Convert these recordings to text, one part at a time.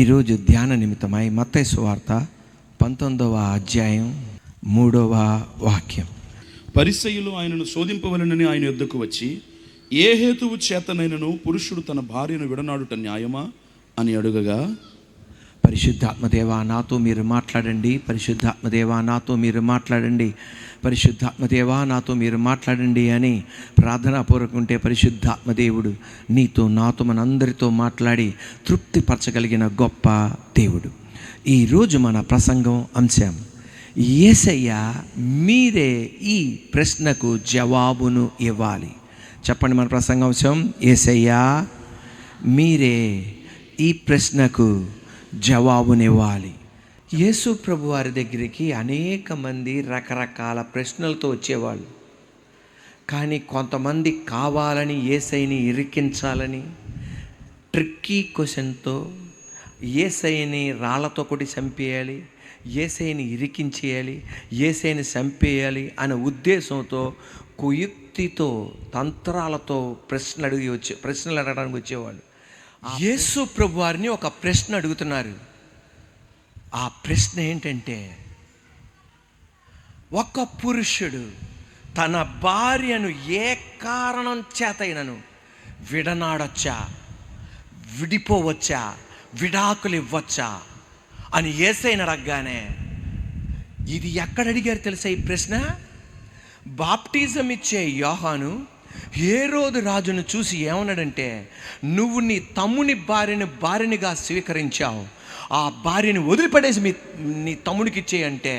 ఈరోజు ధ్యాన నిమిత్తమై మత్తయి సువార్త 19వ అధ్యాయం 3వ వాక్యం. పరిసయ్యులు ఆయనను శోధింపవలెనని ఆయన యొద్దకు వచ్చి, ఏ హేతువు చేతనైనను పురుషుడు తన భార్యను విడనాడుట న్యాయమా అని అడుగగా, పరిశుద్ధాత్మదేవా నాతో మీరు మాట్లాడండి, పరిశుద్ధాత్మదేవా నాతో మీరు మాట్లాడండి, పరిశుద్ధాత్మదేవా నాతో మీరు మాట్లాడండి అని ప్రార్థనాపూర్వకుంటే పరిశుద్ధాత్మదేవుడు నీతో నాతో మనందరితో మాట్లాడి తృప్తిపరచగలిగిన గొప్ప దేవుడు. ఈరోజు మన ప్రసంగం అంశం, యేసయ్య మీరే ఈ ప్రశ్నకు జవాబును ఇవ్వాలి. చెప్పండి, మన ప్రసంగం అంశం యేసయ్య మీరే ఈ ప్రశ్నకు జవాబునివ్వాలి. యేసు ప్రభు వారి దగ్గరికి అనేక మంది రకరకాల ప్రశ్నలతో వచ్చేవాళ్ళు. కానీ కొంతమంది కావాలని యేసయ్యని ఇరికించాలని ట్రిక్కీ క్వశ్చన్తో యేసయ్యని రాళ్లతో కొట్టి చంపేయాలి, యేసయ్యని ఇరికించేయాలి, యేసయ్యని చంపేయాలి అనే ఉద్దేశంతో కుయుక్తితో తంత్రాలతో ప్రశ్నలు అడగడానికి వచ్చేవాళ్ళు. యేసు ప్రభు వారిని ఒక ప్రశ్న అడుగుతున్నారు. ఆ ప్రశ్న ఏంటంటే, ఒక పురుషుడు తన భార్యను ఏ కారణం చేతైనను విడనాడొచ్చా, విడిపోవచ్చా, విడాకులు ఇవ్వచ్చా అని యేసయ్యని అడగగానే, ఇది ఎక్కడ అడిగారు తెలుసా ఈ ప్రశ్న? బాప్టిజం ఇచ్చే యోహాను హేరోదు రాజును చూసి ఏమన్నాడంటే, నువ్వు నీ తమ్ముని భార్యనిగా స్వీకరించావు, ఆ భార్యని వదిలిపడేసి నీ తమ్ముడికి ఇచ్చేయంటే,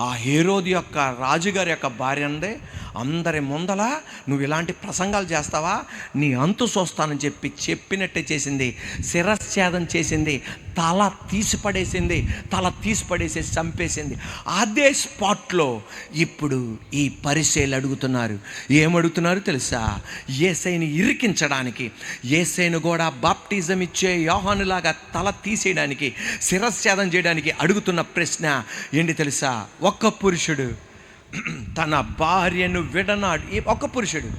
ఆ హేరోదు యొక్క రాజుగారి యొక్క భార్య అందే, అందరి ముందల నువ్వు ఇలాంటి ప్రసంగాలు చేస్తావా, నీ అంతు చూస్తానని చెప్పినట్టే చేసింది. శిరశ్ఛేదం చేసింది, తల తీసిపడేసి చంపేసింది. అదే స్పాట్లో ఇప్పుడు ఈ పరిసయ్యులు అడుగుతున్నారు. ఏమడుగుతున్నారు తెలుసా? యేసయ్యని ఇరికించడానికి, యేసయ్యను కూడా బాప్టిజం ఇచ్చే యోహానులాగా తల తీసేయడానికి, శిరశ్ఛేదం చేయడానికి అడుగుతున్న ప్రశ్న ఏంటి తెలుసా? ఒక్క పురుషుడు తన భార్యను ఒక పురుషుడు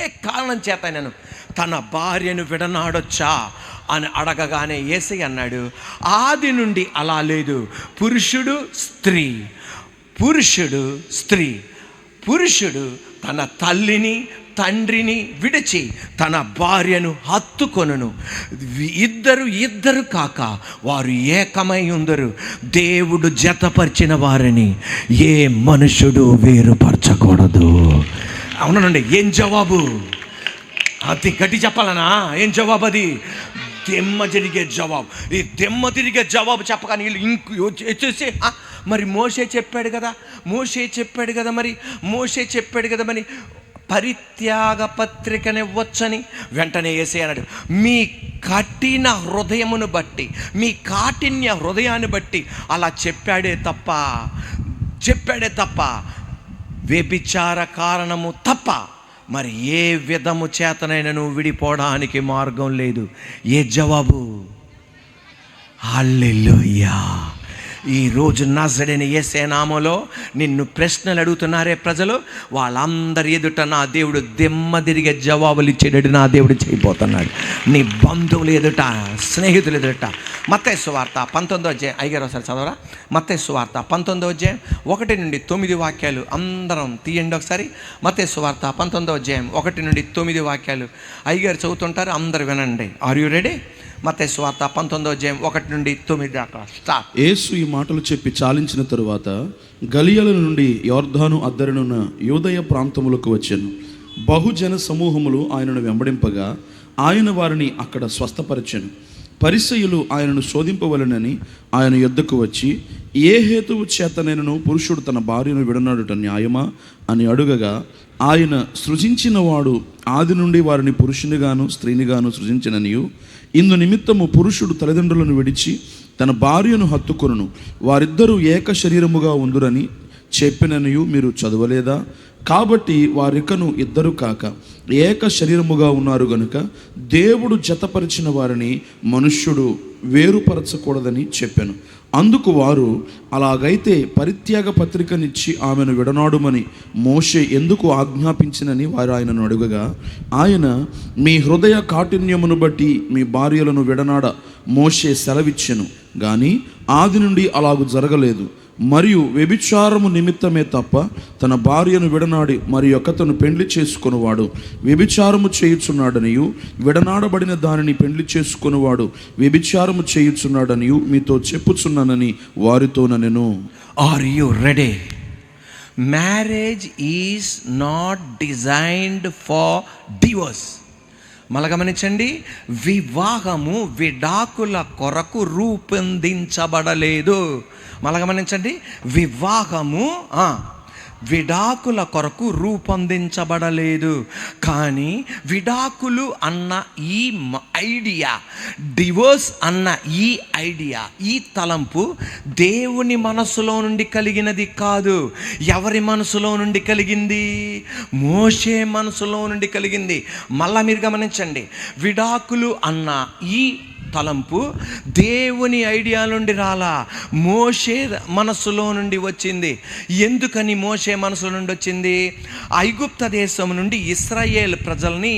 ఏ కారణం చేత నేను తన భార్యను విడనాడొచ్చా అని అడగగానే యేసయ్య అన్నాడు, ఆది నుండి అలా లేదు. పురుషుడు స్త్రీ, పురుషుడు తన తల్లిని తండ్రిని విడిచి తన భార్యను హత్తుకొనును, ఇద్దరు కాక వారు ఏకమై ఉందరు. దేవుడు జతపరిచిన వారిని ఏ మనుషుడు వేరుపరచకూడదు. అవునండి, ఏం జవాబు? అది గట్టి చెప్పాలనా? ఏం జవాబు అది? దెమ్మ తిరిగే జవాబు. ఈ దెమ్మ తిరిగే జవాబు చెప్పగానే వీళ్ళు వచ్చేసి, మరి మోషే చెప్పాడు కదా మరి పరిత్యాగ పత్రికని ఇవ్వచ్చని వెంటనే యేసయ్య అన్నాడు, మీ కఠిన హృదయమును బట్టి, మీ కాఠిన్య హృదయాన్ని బట్టి అలా చెప్పాడే తప్ప వ్యభిచార కారణము తప్ప మరి ఏ విధము చేతనైనా నువ్వు విడిపోవడానికి మార్గం లేదు. ఏ జవాబు? హల్లెలూయా. ఈరోజు నజరేయుడైన యేసయ్య నామములో నిన్ను ప్రశ్నలు అడుగుతున్నారే ప్రజలు, వాళ్ళందరి ఎదుట నా దేవుడు దెమ్మ తిరిగే జవాబులు ఇచ్చేటట్టు నా దేవుడు చేయబోతున్నాడు. నీ బంధువులు ఎదుట, స్నేహితులు ఎదుట. మత్తయి సువార్త 19వ అధ్యాయం, అయ్యగారు ఒకసారి చదవరా? మత్తయి సువార్త 19వ అధ్యాయం 1 నుండి 9 వాక్యాలు అందరం తీయండి ఒకసారి. మత్తయి సువార్త 19వ అధ్యాయం 1 నుండి 9 వాక్యాలు అయ్యగారు చదువుతుంటారు, అందరు వినండి. Are you ready? మత్తయి సువార్త 19వ అధ్యాయం 1 నుండి 9 దాకా స్టార్ట్. యేసు ఈ మాటలు చెప్పి చాలించిన తరువాత గలిలయ నుండి యొర్దాను అద్దరినున్న యూదయ ప్రాంతములకు వచ్చెను. బహుజన సమూహములు ఆయనను వెంబడింపగా ఆయన వారిని అక్కడ స్వస్థపరచెను. పరిసయ్యులు ఆయనను శోధింపవలెనని ఆయన యొద్దకు వచ్చి, ఏ హేతువు చేతనైనను పురుషుడు తన భార్యను విడనాడుట న్యాయమా అని అడుగగా, ఆయన సృజించిన వాడు ఆది నుండి వారిని పురుషునిగాను స్త్రీనిగాను సృజించిననియు, ఇందు నిమిత్తము పురుషుడు తల్లిదండ్రులను విడిచి తన భార్యను హత్తుకొనును, వారిద్దరూ ఏక శరీరముగా ఉందురని చెప్పిననియు మీరు చదవలేదా కాబట్టి వారికను ఇద్దరు కాక ఏక శరీరముగా ఉన్నారు గనుక దేవుడు జతపరిచిన వారిని మనుష్యుడు వేరుపరచకూడదని చెప్పాను. అందుకు వారు, అలాగైతే పరిత్యాగ పత్రికనిచ్చి ఆమెను విడనాడుమని మోషే ఎందుకు ఆజ్ఞాపించినని వారు ఆయనను అడుగగా, ఆయన, మీ హృదయ కాఠిన్యమును బట్టి మీ భార్యలను విడనాడ మోషే సెలవిచ్చెను, గాని ఆది నుండి అలాగు జరగలేదు. మరియు వ్యభిచారము నిమిత్తమే తప్ప తన భార్యను విడనాడి మరి ఒకతను పెండ్లి చేసుకొనువాడు వ్యభిచారము చేయుచున్నాడనియు, విడనాడబడిన దానిని పెండ్లి చేసుకొనువాడు వ్యభిచారము చేయుచున్నాడనియు మీతో చెప్పుచున్నానని వారితో ననెను. Are you ready? Marriage is not designed for divorce. మళ్ళీ గమనించండి, వివాహము విడాకుల కొరకు రూపొందించబడలేదు. మళ్ళీ గమనించండి, వివాహము విడాకుల కొరకు రూపొందించబడలేదు. కానీ విడాకులు అన్న ఈ ఐడియా, డివోర్స్ అన్న ఈ ఐడియా, ఈ తలంపు దేవుని మనసులో నుండి కలిగినది కాదు. ఎవరి మనసులో నుండి కలిగింది? మోషే మనసులో నుండి కలిగింది. మళ్ళా మీరు గమనించండి, విడాకులు అన్న ఈ తలంపు దేవుని ఐడియా నుండి రాలా, మోషే మనసులో నుండి వచ్చింది. ఎందుకని మోషే మనసులో నుండి వచ్చింది? ఐగుప్త దేశం నుండి ఇశ్రాయేల్ ప్రజల్ని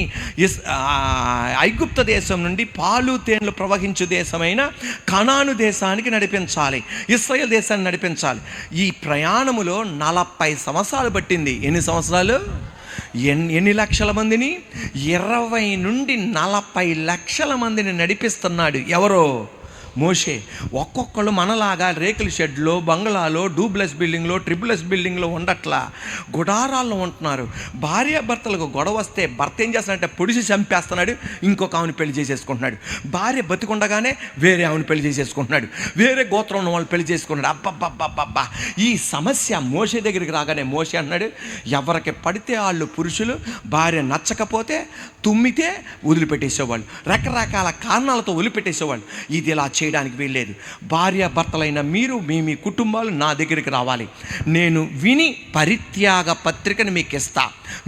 ఐగుప్త దేశం నుండి పాలు తేనెలు ప్రవహించు దేశమైన కనాను దేశానికి నడిపించాలి, ఇశ్రాయేల్ దేశాన్ని నడిపించాలి. ఈ ప్రయాణములో 40 సంవత్సరాలు పట్టింది. ఎన్ని సంవత్సరాలు? ఎన్ని లక్షల మందిని? 20 నుండి 40 లక్షల మందిని నడిపిస్తున్నాడు. ఎవరో? మోషే. ఒక్కొక్కళ్ళు మనలాగా రేకుల షెడ్లో, బంగ్లాలో, డూప్లెస్ బిల్డింగ్లో, ట్రిపుల్ఎస్ బిల్డింగ్లో ఉండట్లా, గుడారాల్లో ఉంటున్నారు. భార్యాభర్తలకు గొడవ వస్తే భర్త ఏం చేస్తున్నాడంటే పొడిసి చంపేస్తున్నాడు, ఇంకొక ఆమెను పెళ్లి చేసేసుకుంటున్నాడు. భార్య బతికుండగానే వేరే ఆమెను పెళ్లి చేసేసుకుంటున్నాడు, వేరే గోత్రం ఉన్న వాళ్ళు పెళ్లి చేసుకున్నాడు. అబ్బబ్బబ్బబ్బబ్బా! ఈ సమస్య మోషే దగ్గరికి రాగానే మోషే అన్నాడు, ఎవరికి పడితే వాళ్ళు పురుషులు భార్య నచ్చకపోతే తుమ్మితే వదిలిపెట్టేసేవాళ్ళు, రకరకాల కారణాలతో వదిలిపెట్టేసేవాళ్ళు. ఇది ఇలా చేయడానికి వీల్లేదు. భార్యాభర్తలైన మీరు మీ కుటుంబాలు నా దగ్గరికి రావాలి. నేను విని పరిత్యాగ పత్రికను మీకు ఇస్తా,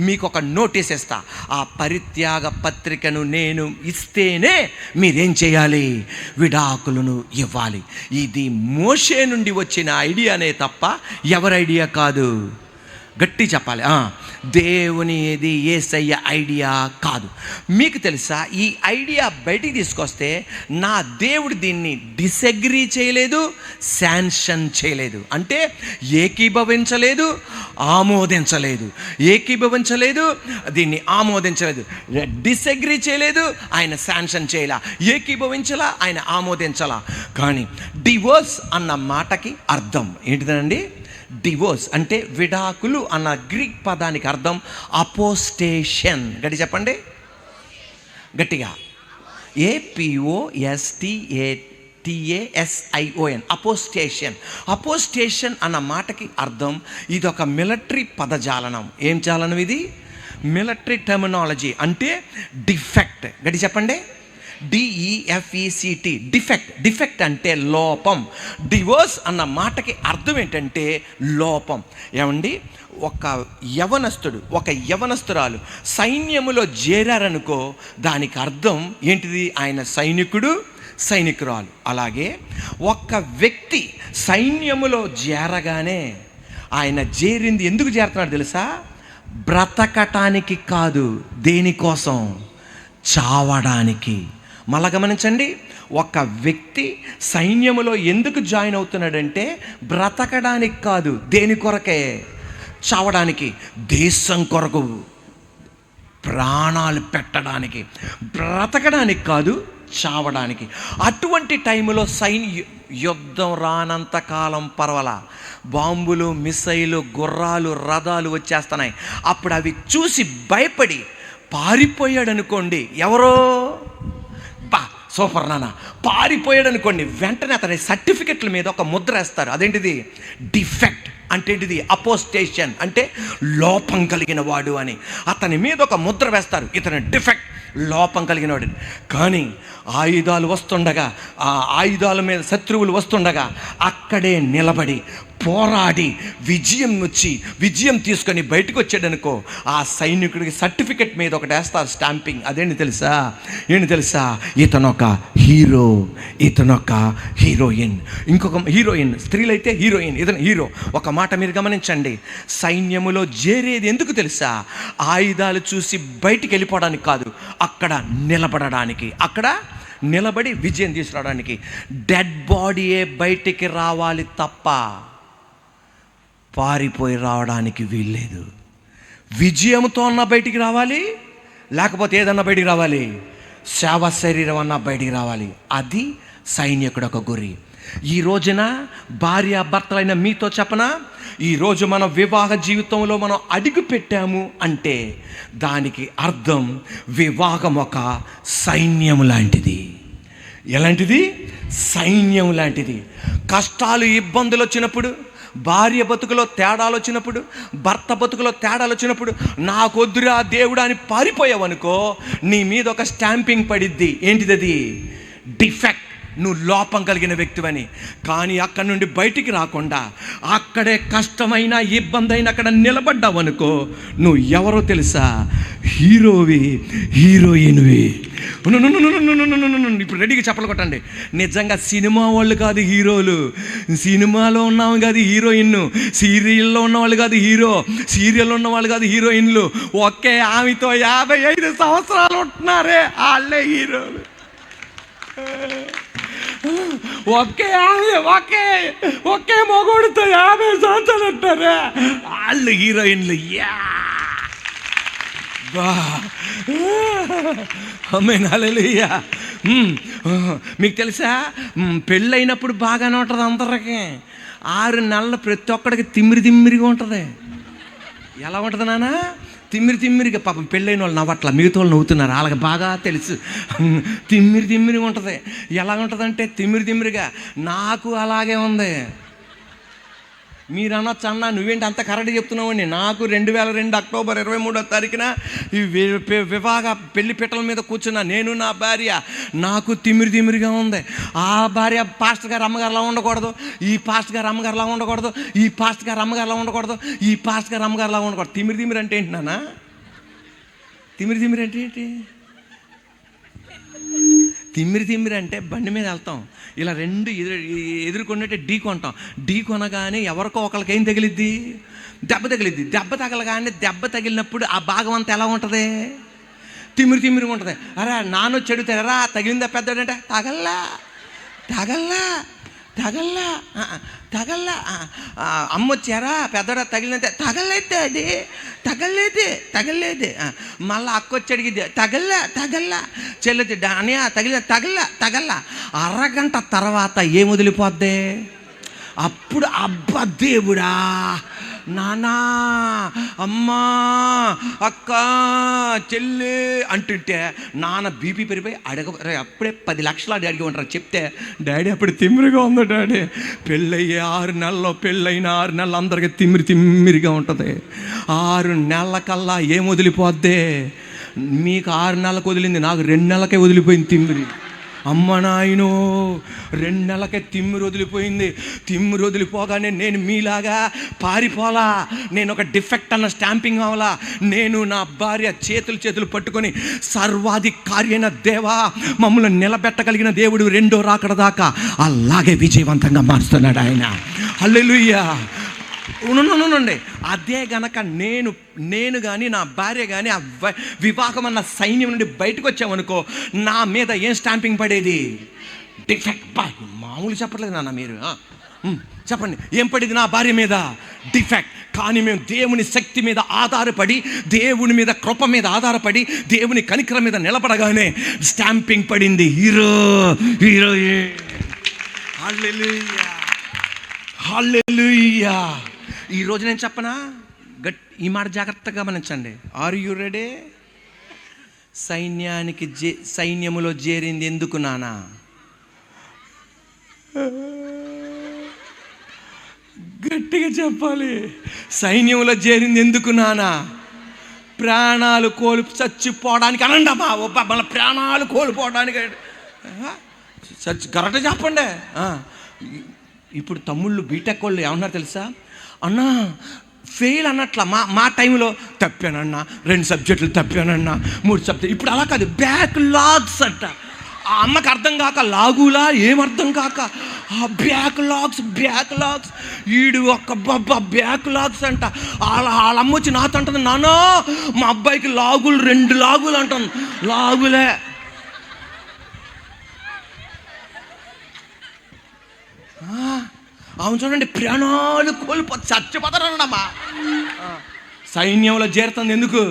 మీకు ఒక నోటీస్ ఇస్తా. ఆ పరిత్యాగ పత్రికను నేను ఇస్తేనే మీరేం చేయాలి? విడాకులను ఇవ్వాలి. ఇది మోషే నుండి వచ్చిన ఐడియానే తప్ప ఎవరి ఐడియా కాదు. గట్టి చెప్పాలి, దేవుని ఏది యేసయ్య ఐడియా కాదు. మీకు తెలుసా, ఈ ఐడియా బయటికి తీసుకొస్తే నా దేవుడు దీన్ని డిసగ్రీ చేయలేదు, శాంక్షన్ చేయలేదు. అంటే ఏకీభవించలేదు, ఆమోదించలేదు. ఏకీభవించలేదు, దీన్ని ఆమోదించలేదు. డిసగ్రీ చేయలేదు, ఆయన శాంక్షన్ చేయలా. ఏకీభవించలా, ఆయన ఆమోదించలా. కానీ డివోర్స్ అన్న మాటకి అర్థం ఏంటిదనండి? డివోర్స్ అంటే విడాకులు అన్న గ్రీక్ పదానికి అర్థం అపోస్టేషన్. గట్టి చెప్పండి, గట్టిగా. APOSTATASION, అపోస్టేషన్. అపోస్టేషన్ అన్న మాటకి అర్థం ఇదొక మిలిటరీ పదజాలనం. ఏం చాలనం ఇది? Military terminology. అంటే డిఫెక్ట్. గట్టి చెప్పండి, DEFECT, డిఫెక్ట్. డిఫెక్ట్ అంటే లోపం. డివోర్స్ అన్న మాటకి అర్థం ఏంటంటే లోపం. ఏమండి, ఒక యవనస్తుడు, ఒక యవనస్తురాలు సైన్యములో చేరారనుకో, దానికి అర్థం ఏంటిది? ఆయన సైనికుడు, సైనికురాలు. అలాగే ఒక వ్యక్తి సైన్యములో చేరగానే ఆయన చేరింది ఎందుకు చేరుతున్నాడు తెలుసా? బ్రతకటానికి కాదు. దేనికోసం? చావడానికి. మళ్ళా గమనించండి, ఒక వ్యక్తి సైన్యములో ఎందుకు జాయిన్ అవుతున్నాడంటే బ్రతకడానికి కాదు. దేని కొరకే? చావడానికి. దేశం కొరకు ప్రాణాలు పెట్టడానికి. బ్రతకడానికి కాదు, చావడానికి. అటువంటి టైంలో యుద్ధం రానంత కాలం పర్వాలా, బాంబులు, మిసైలు, గుర్రాలు, రథాలు వచ్చేస్తున్నాయి. అప్పుడు అవి చూసి భయపడి పారిపోయాడు అనుకోండి, ఎవరో సూపర్ నాన్న పారిపోయాడు అనుకోండి, వెంటనే అతని సర్టిఫికెట్ల మీద ఒక ముద్ర వేస్తారు. అదేంటిది? డిఫెక్ట్. అంటే ఏంటిది? అపోస్టేషన్ అంటే లోపం కలిగిన వాడు అని అతని మీద ఒక ముద్ర వేస్తారు. ఇతని డిఫెక్ట్, లోపం కలిగిన వాడు. కానీ ఆయుధాలు వస్తుండగా, ఆ ఆయుధాల మీద శత్రువులు వస్తుండగా అక్కడే నిలబడి పోరాడి విజయం తీసుకొని బయటకు వచ్చాడనుకో, ఆ సైనికుడికి సర్టిఫికెట్ మీద ఒకటి వేస్తారు స్టాంపింగ్. ఏంటి తెలుసా? ఇతనొక హీరో, ఇతనొక హీరోయిన్. ఇంకొక హీరోయిన్, స్త్రీలైతే హీరోయిన్, ఇతను హీరో. ఒక మాట మీరు గమనించండి, సైన్యములో చేరేది ఎందుకు తెలుసా? ఆయుధాలు చూసి బయటికి వెళ్ళిపోవడానికి కాదు, అక్కడ నిలబడడానికి, అక్కడ నిలబడి విజయం తీసుకురావడానికి. డెడ్ బాడీయే బయటికి రావాలి తప్ప పారిపోయి రావడానికి వీల్లేదు. విజయంతో అన్నా బయటికి రావాలి, లేకపోతే ఏదన్నా బయటికి రావాలి, శవ శరీరం అన్నా బయటికి రావాలి. అది సైనికుడు ఒక గురి. ఈ రోజున భార్య భర్తలైన మీతో చెప్పనా, ఈరోజు మన వివాహ జీవితంలో మనం అడుగు పెట్టాము అంటే దానికి అర్థం వివాహం ఒక సైన్యం లాంటిది. ఎలాంటిది? సైన్యం లాంటిది. కష్టాలు ఇబ్బందులు వచ్చినప్పుడు, భార్య బతుకులో తేడాలు వచ్చినప్పుడు, భర్త బతుకులో తేడాలు వచ్చినప్పుడు, నాకొద్దురా దేవుడా అని పారిపోయావనుకో, నీ మీద ఒక స్టాంపింగ్ పడిద్ది. ఏంటిది? డిఫెక్ట్, నువ్వు లోపం కలిగిన వ్యక్తివని. కానీ అక్కడి నుండి బయటికి రాకుండా అక్కడే కష్టమైన ఇబ్బంది అయినా అక్కడ నిలబడ్డావనుకో, నువ్వు ఎవరో తెలుసా? హీరోవి, హీరోయిన్వి. ఇప్పుడు రెడీగా చెప్పలు కొట్టండి. నిజంగా సినిమా వాళ్ళు కాదు హీరోలు, సినిమాలో ఉన్నాము కాదు హీరోయిన్, సీరియల్లో ఉన్నవాళ్ళు కాదు హీరో, సీరియల్లో ఉన్నవాళ్ళు కాదు హీరోయిన్లు. ఒకే ఆమెతో 55 సంవత్సరాలు ఉంటున్నారే, వాళ్ళే హీరోలు. ఒకే మగోడితో 50 సంవత్సరాలు ఉంటారే, వాళ్ళు హీరోయిన్లు. హల్లెలూయా. మీకు తెలుసా, పెళ్ళైనప్పుడు బాగానే ఉంటుంది అందరికి. 6 నెలలు ప్రతి ఒక్కడికి తిమ్మిరిగా ఉంటుంది. ఎలా ఉంటుంది నాన్న? తిమ్మిరిగా. పాపం పెళ్ళైన వాళ్ళు నవ్వట్ల, మిగతా వాళ్ళు నవ్వుతున్నారు, వాళ్ళకి బాగా తెలుసు. తిమ్మిరిగా ఉంటుంది. ఎలా ఉంటుందంటే తిమ్మిరిగా. నాకు అలాగే ఉంది. మీరు అనొచ్చు, అన్న నువ్వేంటి అంత కరెక్ట్ చెప్తున్నావు అండి. నాకు 2002 అక్టోబర్ 23వ తారీఖున ఈ వివాహ పెళ్లి పీటల మీద కూర్చున్నా, నేను నా భార్య. నాకు తిమ్మిరిగా ఉంది. ఆ భార్య పాస్టర్ గారు అమ్మగారులా ఉండకూడదు, ఈ పాస్టర్ గారు అమ్మగారులా ఉండకూడదు, ఈ పాస్టర్ గారు అమ్మగారులా ఉండకూడదు, ఈ పాస్టర్ గారు అమ్మగారులా ఉండకూడదు. తిమ్మిరి అంటే ఏంటి నాన్న? తిమ్మిరి అంటే ఏంటి? తిమ్మిరి అంటే బండి మీద వెళ్తాం, ఇలా రెండు ఎదుర్కొన్నట్టే ఢీ కొంటాం. ఢీ కొనగానే ఎవరికో ఒకరికి ఏం తగిలిద్ది? దెబ్బ తగిలిద్ది. దెబ్బ తగలగానే దెబ్బ తగిలినప్పుడు ఆ భాగం అంతా ఎలా ఉంటుంది? తిమ్మిరిగా ఉంటుంది. అరే నాన్న చెడుతారా, తగిలిందా పెద్దడంటే తగల్లా. అమ్మ వచ్చారా, పెద్దడా తగిలినంతే, తగలేదు. మళ్ళీ అక్క వచ్చి అడిగిద్ది, తగల్లా. చెల్లెత్తి అనియా తగల్లా. అరగంట తర్వాత ఏం వదిలిపోద్ది? అప్పుడు అబ్బా దేవుడా, నానా, అమ్మా, అక్క, చెల్లి అంటుంటే నాన్న బీపీ పెరిగిపోయి అప్పుడే 10 లక్షలు అడిగి ఉంటారు. చెప్తే డాడీ అప్పుడు తిమ్మిరిగా ఉంది డాడీ. పెళ్ళయ్యే 6 నెలల్లో, పెళ్ళైన 6 నెలలు అందరికీ తిమ్మిరిగా ఉంటుంది. 6 నెలల కల్లా ఏం వదిలిపోద్ది? మీకు 6 నెలలకు వదిలింది, నాకు 2 నెలలకే వదిలిపోయింది తిమ్మిరి. అమ్మ నాయనో, 2 నెలలకే తిమ్మిరి వదిలిపోయింది. తిమ్మిరి వదిలిపోగానే నేను మీలాగా పారిపోలా, నేను ఒక డిఫెక్ట్ అన్న స్టాంపింగ్ అవ్వాలా. నేను నా భార్య చేతులు పట్టుకొని, సర్వాధికారి అయిన దేవా, మమ్మల్ని నిలబెట్టగలిగిన దేవుడు 2వ రాకడ దాకా అలాగే విజయవంతంగా మారుస్తున్నాడు ఆయన. హల్లెలూయా. ఉండండి. అదే గనక నేను కానీ నా భార్య కానీ ఆ వివాహం అన్న సైన్యం నుండి బయటకు వచ్చామనుకో, నా మీద ఏం స్టాంపింగ్ పడేది? డిఫెక్ట్. మామూలు చెప్పట్లేదు నాన్న, మీరు చెప్పండి, ఏం పడేది నా భార్య మీద? డిఫెక్ట్. కానీ మేము దేవుని శక్తి మీద ఆధారపడి, దేవుని మీద కృప మీద ఆధారపడి, దేవుని కనికరం మీద నిలబడగానే స్టాంపింగ్ పడింది. హీరోయిన్. హల్లెలూయా. ఈరోజు నేను చెప్పనా, ఈ మాట జాగ్రత్తగా గమనించండి. Are you ready? సైన్యములో చేరింది ఎందుకు నానా? గట్టిగా చెప్పాలి. సైన్యంలో చేరింది ఎందుకు నానా? ప్రాణాలు చచ్చిపోవడానికి అనండమ్మా. మన ప్రాణాలు కోల్పోవడానికి. కరెక్ట్గా చెప్పండి. ఇప్పుడు తమ్ముళ్ళు బీటెక్ వాళ్ళు ఏమన్నారు తెలుసా? అన్నా ఫెయిల్ అన్నట్ల మా టైంలో తప్పానన్నా, 2 సబ్జెక్టులు తప్పానన్నా, 3 సబ్జెక్టులు. ఇప్పుడు అలా కాదు, బ్యాక్ లాగ్స్ అంట. ఆ అమ్మకి అర్థం కాక లాగులా ఏమర్థం కాక ఆ బ్యాక్ లాగ్స్ ఈడు ఒక్క బ్యాక్ లాగ్స్ అంట. వాళ్ళ అమ్మ వచ్చి నాతో అంటుంది, నాన్న మా అబ్బాయికి 2 లాగులు అంటుంది. లాగులే. అవును చూడండి, ప్రాణాలు చచ్చిపోతారన్నమ్మా. సైన్యంలో చేరుతుంది ఎందుకు?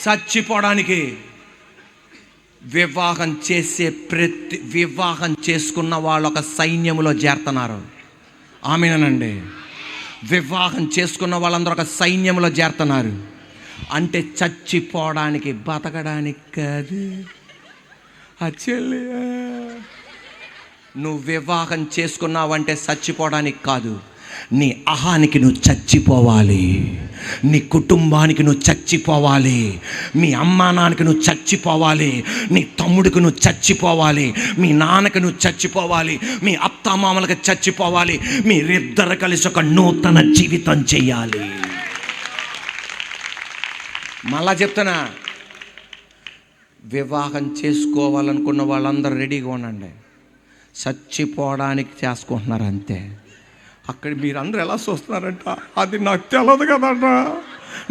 చచ్చిపోవడానికి. వివాహం చేసుకున్న వాళ్ళు ఒక సైన్యంలో చేరుతున్నారు. ఆమేనండి. వివాహం చేసుకున్న వాళ్ళందరూ ఒక సైన్యంలో చేరుతున్నారు. అంటే చచ్చిపోవడానికి, బతకడానికి కాదు. నువ్వు వివాహం చేసుకున్నావంటే చచ్చిపోవడానికి కాదు, నీ అహానికి నువ్వు చచ్చిపోవాలి, నీ కుటుంబానికి నువ్వు చచ్చిపోవాలి, మీ అమ్మా నాన్నకి నువ్వు చచ్చిపోవాలి, నీ తమ్ముడికి నువ్వు చచ్చిపోవాలి, మీ నాన్నకి నువ్వు చచ్చిపోవాలి, మీ అత్తమామలకు చచ్చిపోవాలి, మీరిద్దరు కలిసి ఒక నూతన జీవితం చెయ్యాలి. మళ్ళా చెప్తున్నా, వివాహం చేసుకోవాలనుకున్న వాళ్ళందరూ రెడీగా ఉండండి. చచ్చిపోవడానికి చేసుకుంటున్నారు అంతే. అక్కడ మీరందరూ ఎలా చూస్తున్నారంట, అది నాకు తెలియదు కదంట.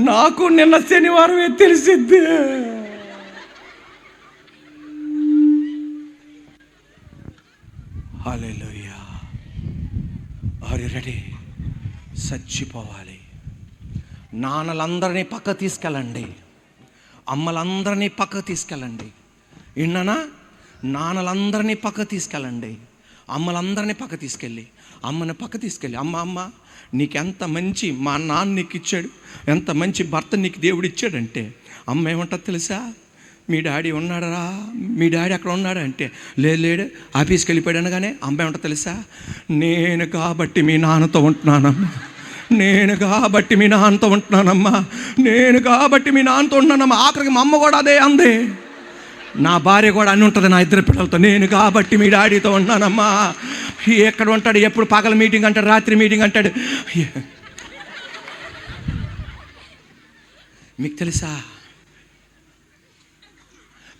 నాకు నిన్న శనివారమే తెలిసిద్ది. హల్లెలూయా. Are you ready? చచ్చిపోవాలి. నాన్నలందరినీ పక్క తీసుకెళ్ళండి, అమ్మలందరినీ పక్క తీసుకెళ్ళండి. విన్నానా? నాన్నలందరినీ పక్క తీసుకెళ్ళండి, అమ్మలందరినీ పక్క తీసుకెళ్ళి, అమ్మని పక్క తీసుకెళ్ళి, అమ్మ నీకెంత మంచి మా నాన్న నీకు ఇచ్చాడు, ఎంత మంచి భర్త నీకు దేవుడు ఇచ్చాడంటే, అమ్మ ఏమంటుంది తెలుసా? మీ డాడీ ఉన్నాడరా, మీ డాడీ అక్కడ ఉన్నాడు అంటే, లేడు ఆఫీస్కి వెళ్ళిపోయాడు అనగానే అమ్మ ఏమంటుంది తెలుసా? నేను కాబట్టి మీ నాన్నతో ఉంటున్నానమ్మా, నేను కాబట్టి మీ నాన్నతో ఉంటున్నానమ్మా, నేను కాబట్టి మీ నాన్నతో ఉంటున్నానమ్మా. ఆఖరికి మా అమ్మ కూడా అదే అంది. నా భార్య కూడా అని ఉంటుంది నా 2 పిల్లలతో, నేను కాబట్టి మీ డాడీతో ఉన్నానమ్మా. ఎక్కడ ఉంటాడు, ఎప్పుడు పగల మీటింగ్ అంటాడు, రాత్రి మీటింగ్ అంటాడు. మీకు తెలుసా,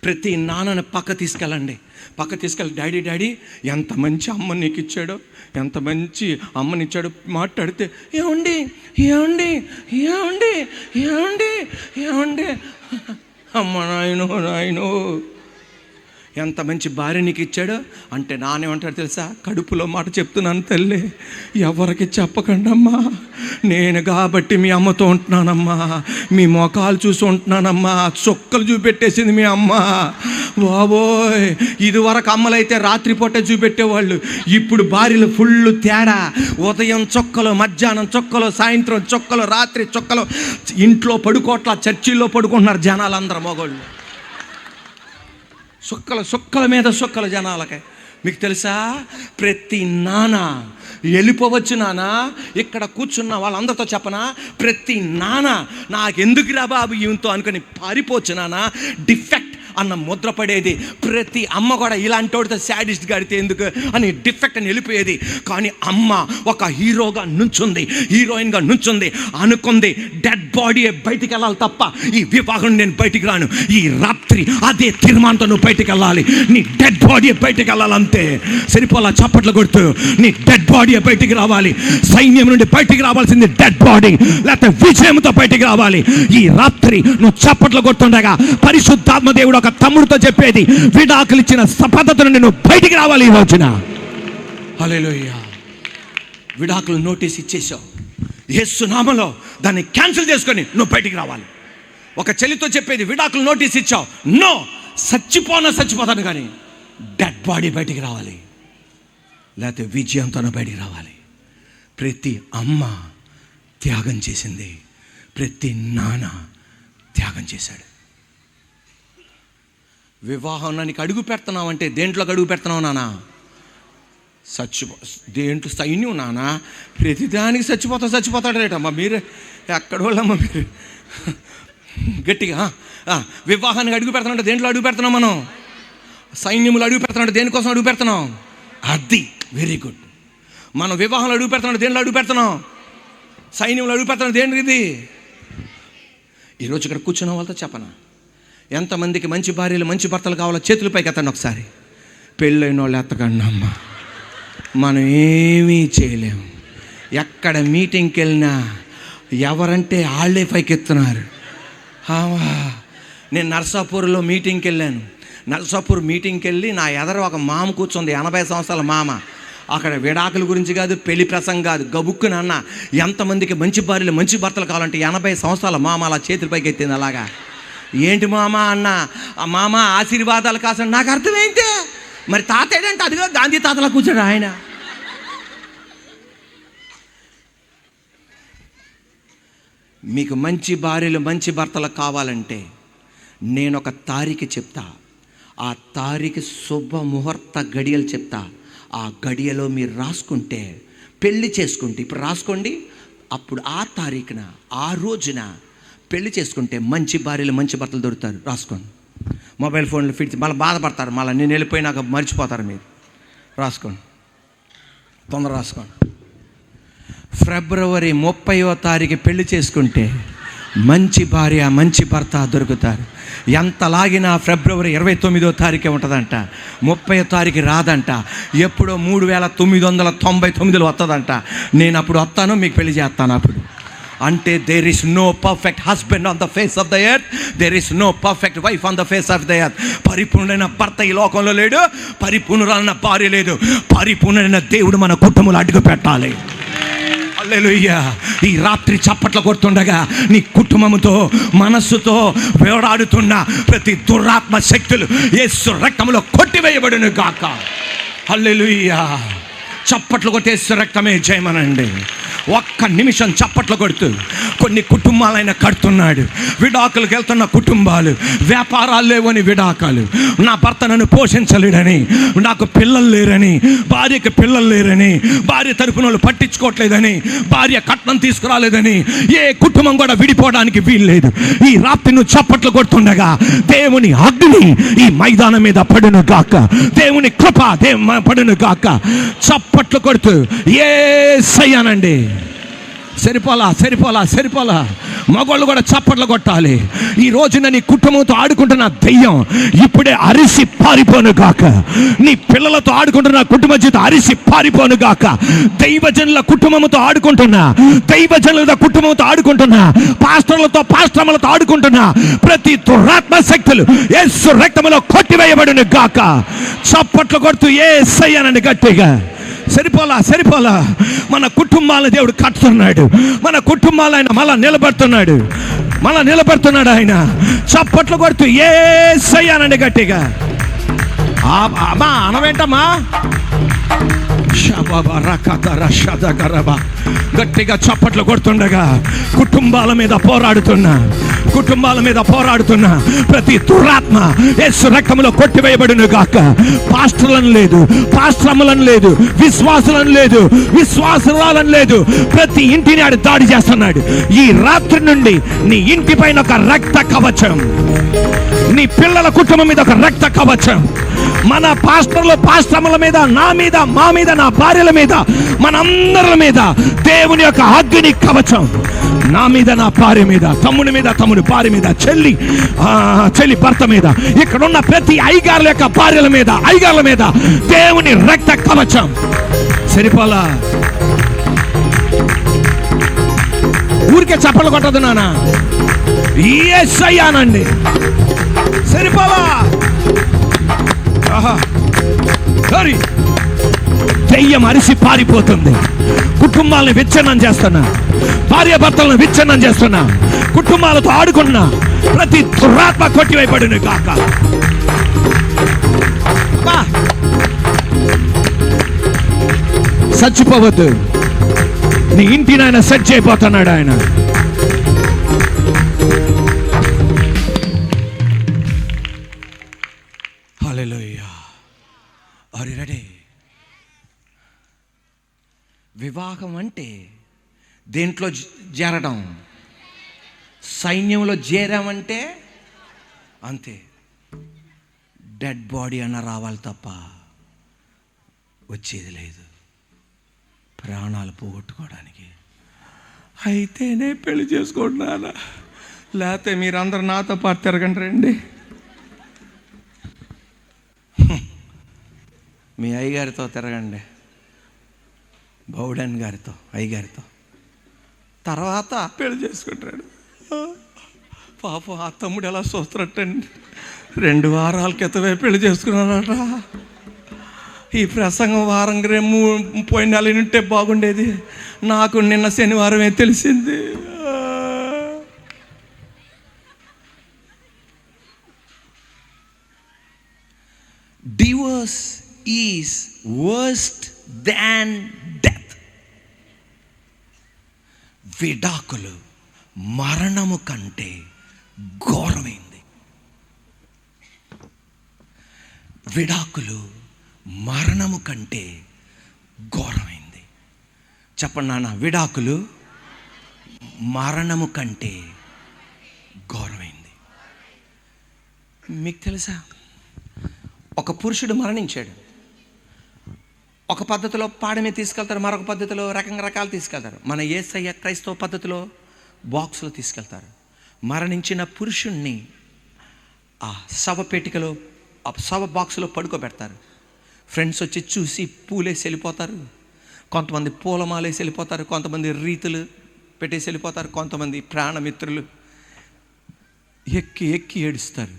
ప్రతి నాన్నని పక్క తీసుకెళ్ళండి, పక్క తీసుకెళ్ళి, డాడీ ఎంత మంచి అమ్మ నీకు ఇచ్చాడో, ఎంత మంచి అమ్మనిచ్చాడు. మాట్లాడితే ఏమండి అమ్మ నాయనో ఎంత మంచి భార్య నీకు ఇచ్చాడో అంటే, నానేమంటాడు తెలుసా? కడుపులో మాట చెప్తున్నాను తల్లి, ఎవరికి చెప్పకండమ్మా, నేను కాబట్టి మీ అమ్మతో ఉంటున్నానమ్మా, మీ మొఖాలు చూసి ఉంటున్నానమ్మా. చొక్కలు చూపెట్టేసింది మీ అమ్మ. బాబోయ్, ఇదివరకు అమ్మలైతే రాత్రిపూట చూపెట్టేవాళ్ళు, ఇప్పుడు భార్యలు ఫుల్ తేడా. ఉదయం చొక్కలు, మధ్యాహ్నం చొక్కలు, సాయంత్రం చొక్కలు, రాత్రి చొక్కలు. ఇంట్లో పడుకోట్ల, చర్చిల్లో పడుకుంటున్నారు జనాలందరూ మగోళ్ళు. సుక్కల మీద సుక్కల జనాలకే. మీకు తెలుసా, ప్రతి నాన్న వెళ్ళిపోవచ్చు నాన్న, ఇక్కడ కూర్చున్న వాళ్ళందరితో చెప్పనా, ప్రతి నాన్న నాకెందుకురా బాబు ఈయంతో అనుకుని పారిపోవచ్చు నాన్న. డిఫెక్ట్ అన్న ముద్ర పడేది. ప్రతి అమ్మ కూడా ఇలాంటి వాడితో శాడిస్ట్ గాడితే ఎందుకు అని డిఫెక్ట్ అని వెళ్ళిపోయేది. కానీ అమ్మ ఒక హీరోగా నుంచుంది, హీరోయిన్గా నుంచుంది, అనుకుంది డెడ్ బాడీ బయటికి వెళ్ళాలి తప్ప ఈ వివాహం నేను బయటికి రాను. ఈ రాత్రి అదే తీర్మానంతో నువ్వు బయటికి వెళ్ళాలి, నీ డెడ్ బాడీ బయటికి వెళ్ళాలంతే. సరిపోలా చప్పట్లు కొడుతూ, నీ డెడ్ బాడీ బయటికి రావాలి. సైన్యం నుండి బయటికి రావాల్సింది డెడ్ బాడీ, లేకపోతే విజయంతో బయటికి రావాలి. ఈ రాత్రి నువ్వు చప్పట్లు కొడుతుండగా పరిశుద్ధాత్మ దేవుడు ఒక తమ్ముడితో చెప్పేది, విడాకులు ఇచ్చిన పద్ధతి నుండి నువ్వు బయటికి రావాలి ఈ రోజున. హల్లెలూయా. విడాకులు నోటీస్ ఇచ్చేసావు, యేసు నామములో దాన్ని క్యాన్సిల్ చేసుకొని నువ్వు బయటికి రావాలి. ఒక చెల్లితో చెప్పేది, విడాకులు నోటీస్ ఇచ్చావు, నో, చచ్చిపోతాను కానీ డెడ్ బాడీ బయటికి రావాలి, లేకపోతే విజయంతో బయటికి రావాలి. ప్రతి అమ్మ త్యాగం చేసింది, ప్రతి నాన్న త్యాగం చేశాడు. వివాహానికి అడుగు పెడుతున్నావు అంటే దేంట్లోకి అడుగు పెడుతున్నావు నాన్న? దేంట్లో? సైన్యం నాన్న, ప్రతిదానికి చచ్చిపోతాడేటమ్మా. మీరే ఎక్కడ వాళ్ళమ్మా మీరు? గట్టిగా వివాహానికి అడుగు పెడుతున్నాంటే దేంట్లో అడుగు పెడుతున్నాం మనం? సైన్యములు అడుగు పెడుతున్నాంటే దేనికోసం అడుగు పెడుతున్నాం? అది వెరీ గుడ్. మనం వివాహంలో అడుగు పెడుతున్నాం, దేనిలో అడుగు పెడుతున్నాం? సైన్యంలో అడుగు పెడుతున్నాం. దేనికి ఇది? ఈరోజు ఇక్కడ కూర్చున్న వాళ్ళతో చెప్పనా, ఎంతమందికి మంచి భార్యలు మంచి భర్తలు కావాలో చేతుల పైకి ఎత్తండి ఒకసారి. పెళ్ళైన వాళ్ళు ఎత్తకండి అమ్మ. మనం ఏమీ చేయలేము. ఎక్కడ మీటింగ్కి వెళ్ళినా ఎవరంటే వాళ్ళే పైకి ఎత్తున్నారు. నేను నర్సాపూర్లో మీటింగ్కి వెళ్ళాను. నర్సాపూర్ మీటింగ్కి వెళ్ళి నా ఎదర ఒక మామ కూర్చుంది, 80 సంవత్సరాల మామ. అక్కడ విడాకుల గురించి కాదు, పెళ్లి ప్రసంగం కాదు, గబుక్కున అన్న ఎంతమందికి మంచి భార్యలు మంచి భర్తలు కావాలంటే 80 సంవత్సరాల మామ అలా చేతుల పైకి ఎత్తింది. అలాగా ఏంటి మామ అన్న, మామ ఆశీర్వాదాలు కాసండి. నాకు అర్థమైందే, మరి తాత ఏంటంటే అదిగో గాంధీ తాతలా కూర్చోడు ఆయన. మీకు మంచి భార్యలు మంచి భర్తలు కావాలంటే నేను ఒక తారీఖు చెప్తా, ఆ తారీఖు శుభముహూర్త గడియలు చెప్తా. ఆ గడియలో మీరు రాసుకుంటే, పెళ్లి చేసుకుంటే, ఇప్పుడు రాసుకోండి, అప్పుడు ఆ తారీఖున ఆ రోజున పెళ్లి చేసుకుంటే మంచి భార్యలు మంచి భర్తలు దొరుకుతారు. రాసుకోండి. మొబైల్ ఫోన్లు ఫిట్ మళ్ళీ బాధపడతారు, మళ్ళీ నేను వెళ్ళిపోయినాక మర్చిపోతారు మీరు. రాసుకోండి, తొందర రాసుకోండి. ఫిబ్రవరి 30వ తారీఖు పెళ్లి చేసుకుంటే మంచి భార్య మంచి భర్త దొరుకుతారు. ఎంత లాగినా ఫిబ్రవరి 29వ తారీఖే ఉంటుందంట, 30వ తారీఖు రాదంట. ఎప్పుడో 3999 వస్తుందంట. నేను అప్పుడు వస్తాను, మీకు పెళ్లి చేస్తాను అప్పుడు. అంటే there is no perfect husband on the face of the earth, there is no perfect wife on the face of the earth. పరిపూర్ణమైన భర్త ఈ లోకంలో లేడు, పరిపూర్ణురాలైన భార్య లేదు. పరిపూర్ణమైన దేవుడు మన కుటుంబంలో అడుగు పెట్టాలి. హల్లెలూయా. ఈ రాత్రి చప్పట్లు కొడుతుండగా నీ కుటుంబంతో మనస్సుతో వేలాడుతున్న ప్రతి దురాత్మ శక్తులు యేసు రక్తంలో కొట్టివేయబడును గాక. హల్లెలూయా. చప్పట్లు కొట్టి యేసు రక్తమే జయమనండి. ఒక్క నిమిషం చప్పట్లు కొడుతూ కొన్ని కుటుంబాలైనా కడుతున్నాడు. విడాకులకు వెళ్తున్న కుటుంబాలు, వ్యాపారాలు లేవని విడాకాలు, నా భర్త నన్ను పోషించలేడని, నాకు పిల్లలు లేరని, భార్యకి పిల్లలు లేరని, భార్య తరపున వాళ్ళు పట్టించుకోవట్లేదని, భార్య కట్నం తీసుకురాలేదని ఏ కుటుంబం కూడా విడిపోవడానికి వీల్లేదు. ఈ రాత్రి నువ్వు చప్పట్లు కొడుతుండగా దేవుని అగ్ని ఈ మైదానం మీద పడును గాక, దేవుని కృప పడును గాక. చప్పట్లు కొడుతూ యేసయ్యనండి. సరిపోలా. మగవాళ్ళు కూడా చప్పట్లు కొట్టాలి. ఈ రోజున నీ కుటుంబంతో ఆడుకుంటున్న దెయ్యం ఇప్పుడే అరిసి పారిపోను గాక. నీ పిల్లలతో ఆడుకుంటున్న కుటుంబ జీవితం అరిసి పారిపోను గాక. దైవజనుల కుటుంబంతో ఆడుకుంటున్నా, దైవజనుల కుటుంబంతో ఆడుకుంటున్నా, పాస్టర్లతో ఆడుకుంటున్నా ప్రతి దురాత్మ శక్తులు యేసు రక్తములో కొట్టివేయబడును గాక. చప్పట్లు కొడుతూ యేసయ్యనండి గట్టిగా. సరిపోలా. మన కుటుంబాలను దేవుడు కట్టుతున్నాడు, మన కుటుంబాలు ఆయన మళ్ళా నిలబడుతున్నాడు ఆయన. చప్పట్లు కొడుతూ యేసయ్యనండి గట్టిగా. అమ్మా అనవేంటమ్మా? గట్టిగా చప్పట్లు కొడుతుండగా కుటుంబాల మీద పోరాడుతున్నా ప్రతి దురాత్మ యేసు రక్తంలో కొట్టివేయబడును గాక. పాస్టర్లను లేదు, పాస్టర్లను లేదు, విశ్వాసులను లేదు, విశ్వాసురాలను లేదు, ప్రతి ఇంటిని ఆడు దాడి చేస్తున్నాడు. ఈ రాత్రి నుండి నీ ఇంటి పైన ఒక రక్త కవచం, నీ పిల్లల కుటుంబం మీద ఒక రక్త కవచం, మన పాస్టర్ల మీద, నా మీద, మా మీద, నా భార్యల మీద, మనందరి మీద దేవుని యొక్క అగ్ని కవచం. నా మీద, నా భార్య మీద, తమ్ముడి మీద, తమ్ముడి భార్య మీద, చెల్లి భర్త మీద, ఇక్కడ ఉన్న ప్రతి అయ్యగారుల యొక్క భార్యల మీద, అయ్యగారుల మీద దేవుని రక్త కవచం. సరిపోలా. ఊరికే చప్పలు కొట్టదు నాన్న. యేసయ్యనండి. సరిపోలా. దెయ్యం అరిసి పారిపోతుంది. కుటుంబాలను విచ్ఛిన్నం చేస్తున్నా, భార్య భర్తలను విచ్ఛిన్నం చేస్తున్నా, కుటుంబాలతో ఆడుకున్నా ప్రతి దురాత్మ కొట్టివేయబడును గాక. చచ్చిపోవద్దు. నీ ఇంటిని ఆయన సెట్ చేయబోతున్నాడు ఆయన. హల్లెలూయా. Are you ready? వివాహం అంటే దేంట్లో చేరడం? సైన్యంలో చేరామంటే అంతే, డెడ్ బాడీ అన్న రావాలి తప్ప వచ్చేది లేదు. ప్రాణాలు పోగొట్టుకోవడానికి. అయితేనే పెళ్లి చేసుకుంటున్నానా, లేకపోతే మీరందరూ నాతో పాటు తిరగండి రండి. మీ అయ్యగారితో తిరగండి, బౌడన్ గారితో, అయ్యగారితో. తర్వాత పెళ్లి చేసుకుంటాడు. పాపం ఆ తమ్ముడు ఎలా చూస్తున్నట్టండి, 2 వారాల క్రితమే పెళ్లి చేసుకున్నాడట. ఈ ప్రసంగం వారం పోయిన నెల ఉంటే బాగుండేది, నాకు నిన్న శనివారమే తెలిసింది. Divorce is worst than death. విడాకులు మరణము కంటే ఘోరమైంది. విడాకులు మరణము కంటే ఘోరమైంది. చెప్పండి నాన్న, విడాకులు మరణము కంటే ఘోరమైంది. మీకు తెలుసా, ఒక పురుషుడు మరణించాడు. ఒక పద్ధతిలో పాడమే తీసుకెళ్తారు, మరొక పద్ధతిలో రకరకాలు తీసుకెళ్తారు. మన యేసయ్య క్రైస్తవ పద్ధతిలో బాక్స్లో తీసుకెళ్తారు. మరణించిన పురుషుణ్ణి ఆ శవపేటికలో, ఆ శవ బాక్స్లో పడుకోబెడతారు. ఫ్రెండ్స్ వచ్చి చూసి పూలేసి వెళ్ళిపోతారు. కొంతమంది పూలమాలేసి వెళ్ళిపోతారు, కొంతమంది రీతులు పెట్టేసి వెళ్ళిపోతారు, కొంతమంది ప్రాణమిత్రులు ఎక్కి ఎక్కి ఏడుస్తారు.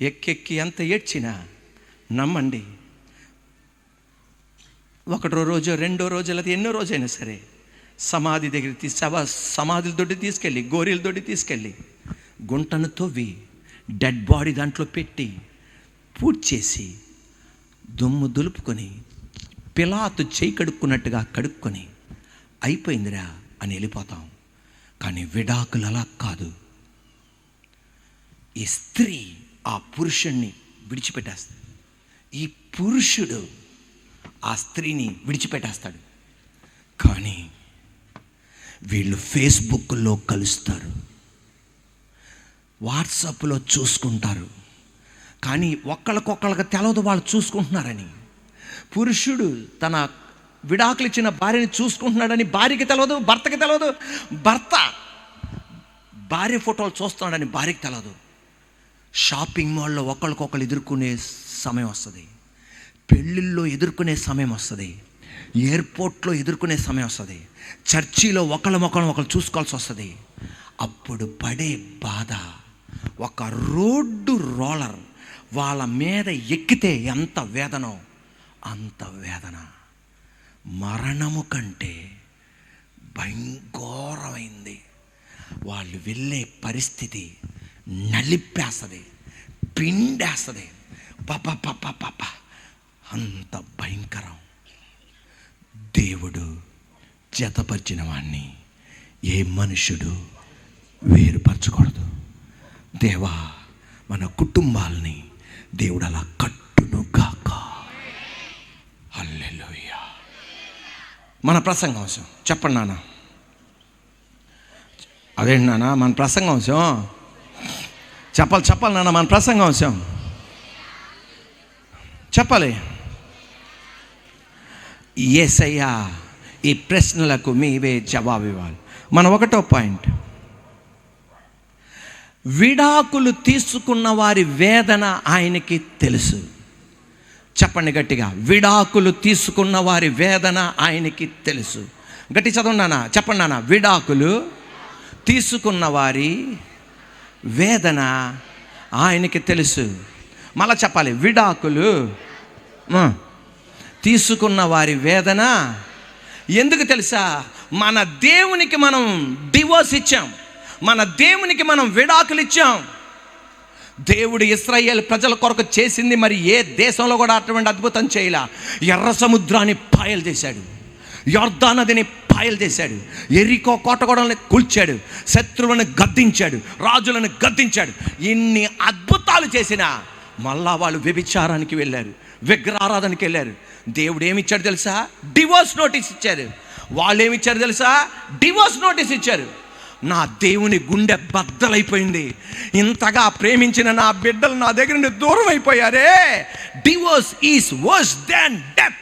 ఎక్కి ఎంత ఏడ్చినా నమ్మండి, 1వ రోజు 2వ రోజు లేదా ఎన్నో రోజైనా సరే సమాధి దగ్గర సమాధుల దొడ్డి తీసుకెళ్ళి, గోరీల దొడ్డి తీసుకెళ్ళి, గుంటను తవ్వి డెడ్ బాడీ దాంట్లో పెట్టి పూడ్చి చేసి దుమ్ము దులుపుకొని పిలాతు చేయి కడుక్కున్నట్టుగా కడుక్కొని అయిపోయిందిరా అని వెళ్ళిపోతాం. కానీ విడాకులు అలా కాదు. ఈ స్త్రీ ఆ పురుషుణ్ణి విడిచిపెట్టేస్తుంది, ఈ పురుషుడు ఆ స్త్రీని విడిచిపెట్టేస్తాడు. కానీ వీళ్ళు ఫేస్బుక్లో కలుస్తారు, వాట్సాప్లో చూసుకుంటారు. కానీ ఒకళ్ళకొకళ్ళకి తెలవదు వాళ్ళు చూసుకుంటున్నారని. పురుషుడు తన విడాకులు ఇచ్చిన భార్యని చూసుకుంటున్నాడని భార్యకి తెలవదు, భర్తకి తెలవదు. భర్త భార్య ఫోటోలు చూస్తున్నాడని భార్యకి తెలవదు. షాపింగ్ మాల్లో ఒకళ్ళకొకళ్ళు ఎదుర్కొనే సమయం వస్తుంది, పెళ్ళిళ్ళలో ఎదుర్కొనే సమయం వస్తుంది, ఎయిర్పోర్ట్లో ఎదుర్కొనే సమయం వస్తుంది, చర్చిలో ఒకళ్ళు చూసుకోవాల్సి వస్తుంది. అప్పుడు పడే బాధ, ఒక రోడ్డు రోలర్ వాళ్ళ మీద ఎక్కితే ఎంత వేదనో అంత వేదన. మరణము కంటే భయంకరమైంది. వాళ్ళు వెళ్ళే పరిస్థితి నలిపేస్తుంది, పిండేస్తుంది. పాప అంత భయంకరం. దేవుడు జతపరిచిన వాణ్ణి ఏ మనుషుడు వేరుపరచకూడదు. దేవా, మన కుటుంబాలని దేవుడు అలా కట్టును గాక. హల్లెలూయా. మన ప్రసంగాంశం చెప్పండి నాన్న. అదేంటి నాన్న మన ప్రసంగాంశం? చెప్పాలి నాన్న, మన ప్రసంగాంశం చెప్పాలి. యేసయ్యా ఈ ప్రశ్నలకు మీవే జవాబు ఇవ్వాలి. మన 1వ పాయింట్, విడాకులు తీసుకున్న వారి వేదన ఆయనకి తెలుసు. చెప్పండి గట్టిగా, విడాకులు తీసుకున్న వారి వేదన ఆయనకి తెలుసు. గట్టి చదవండి నాన్న, చెప్పండి నాన్న. విడాకులు తీసుకున్న వారి వేదన ఆయనకి తెలుసు. మళ్ళా చెప్పాలి, విడాకులు తీసుకున్న వారి వేదన ఎందుకు తెలుసా? మన దేవునికి మనం డివోర్స్ ఇచ్చాం, మన దేవునికి మనం విడాకులు ఇచ్చాం. దేవుడు ఇశ్రాయేలు ప్రజల కొరకు చేసింది మరి ఏ దేశంలో కూడా అటువంటి అద్భుతం చేయలా. ఎర్ర సముద్రాన్ని పాయలు చేశాడు, యొర్దాను నదిని పాయలు చేశాడు, ఎరికో కోటగోడల్ని కూల్చాడు, శత్రువులను గద్దించాడు, రాజులను గద్దించాడు. ఇన్ని అద్భుతాలు చేసినా మళ్ళా వాళ్ళు వ్యభిచారానికి వెళ్ళారు, విగ్రహారాధనకి వెళ్ళారు. దేవుడు ఏమిచ్చాడు తెలుసా? డివోర్స్ నోటీస్ ఇచ్చారు. వాళ్ళు ఏమిచ్చారు తెలుసా? డివోర్స్ నోటీస్ ఇచ్చారు. నా దేవుని గుండె బద్దలైపోయింది, ఇంతగా ప్రేమించిన నా బిడ్డలు నా దగ్గర నుండి దూరం అయిపోయారే. Divorce is worse than death.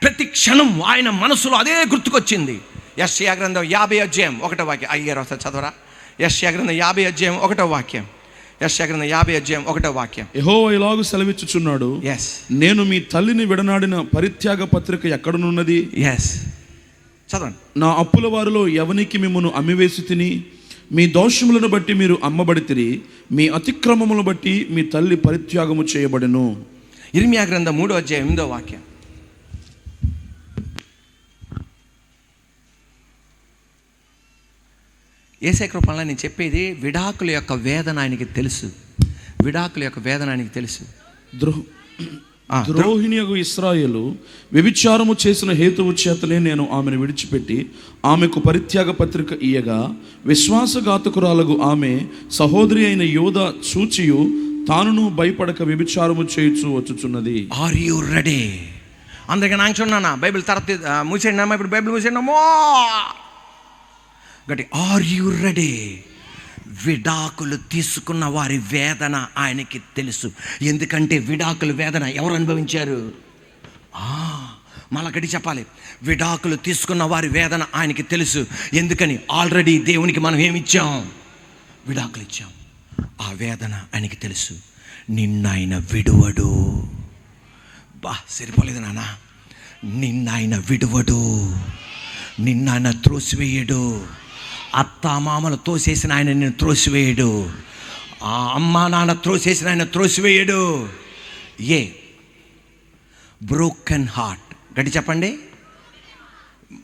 ప్రతి క్షణం ఆయన మనసులో అదే గుర్తుకొచ్చింది. యెషయా గ్రంథం 50 అధ్యాయం 1వ వాక్యం. అయ్యారు ఒకసారి చదవరా. యెషయా గ్రంథం 50 అధ్యాయం 1వ వాక్యం. యెషయా గ్రంథం 50 అధ్యాయం 1వ వాక్యం. యెహోవా ఇలాగు సెలవిచ్చుచున్నాడు, నేను మీ తల్లిని విడనాడిన పరిత్యాగ పత్రిక ఎక్కడనున్నది? చదవండి. నా అప్పుల వారిలో ఎవనికి మిమ్మును అమ్మివేసి తిని, మీ దోషములను బట్టి మీరు అమ్మబడితిరి, మీ అతిక్రమములను బట్టి మీ తల్లి పరిత్యాగము చేయబడెను. ఇర్మియా గ్రంథం 3వ అధ్యాయం 8వ వాక్యం. యేసయ్య కృపలో నేను చెప్పేది, విడాకుల యొక్క వేదన ఆయనకి తెలుసు. విడాకుల యొక్క వేదన ఆయనకి తెలుసు. ద్రోహిణియగు ఇశ్రాయేలు వ్యభిచారము చేసిన హేతువు చేతనే నేను ఆమెను విడిచిపెట్టి ఆమెకు పరిత్యాగ పత్రిక ఇయ్యగా, విశ్వాసఘాతకురాలగు ఆమె సహోదరి అయిన యోధ చూచియు తానును భయపడక వ్యభిచారము చేయుచు వచ్చుచున్నది. Are you ready? అందరికీ నాకు చూడన్నా, బైబిల్ తర్వాత మూసేయండి. ఇప్పుడు బైబిల్ మూసేయండి గట్టి. Are you ready? విడాకులు తీసుకున్న వారి వేదన ఆయనకి తెలుసు. ఎందుకంటే విడాకుల వేదన ఎవరు అనుభవించారు? మళ్ళా గట్టి చెప్పాలి. విడాకులు తీసుకున్న వారి వేదన ఆయనకి తెలుసు. ఎందుకని? ఆల్రెడీ దేవునికి మనం ఏమిచ్చాం? విడాకులు ఇచ్చాం. ఆ వేదన ఆయనకి తెలుసు. నిన్నాయన విడువడు. సరిపోలేదు నాన్న. నిన్నాయన విడువడు, నిన్నాయన త్రోసివేయడు. అత్తామామలు తోసేసిన ఆయన నిన్ను త్రోసివేయడు. ఆ అమ్మా నాన్న త్రోసేసిన ఆయన త్రోసివేయడు. Broken heart. గట్టి చెప్పండి.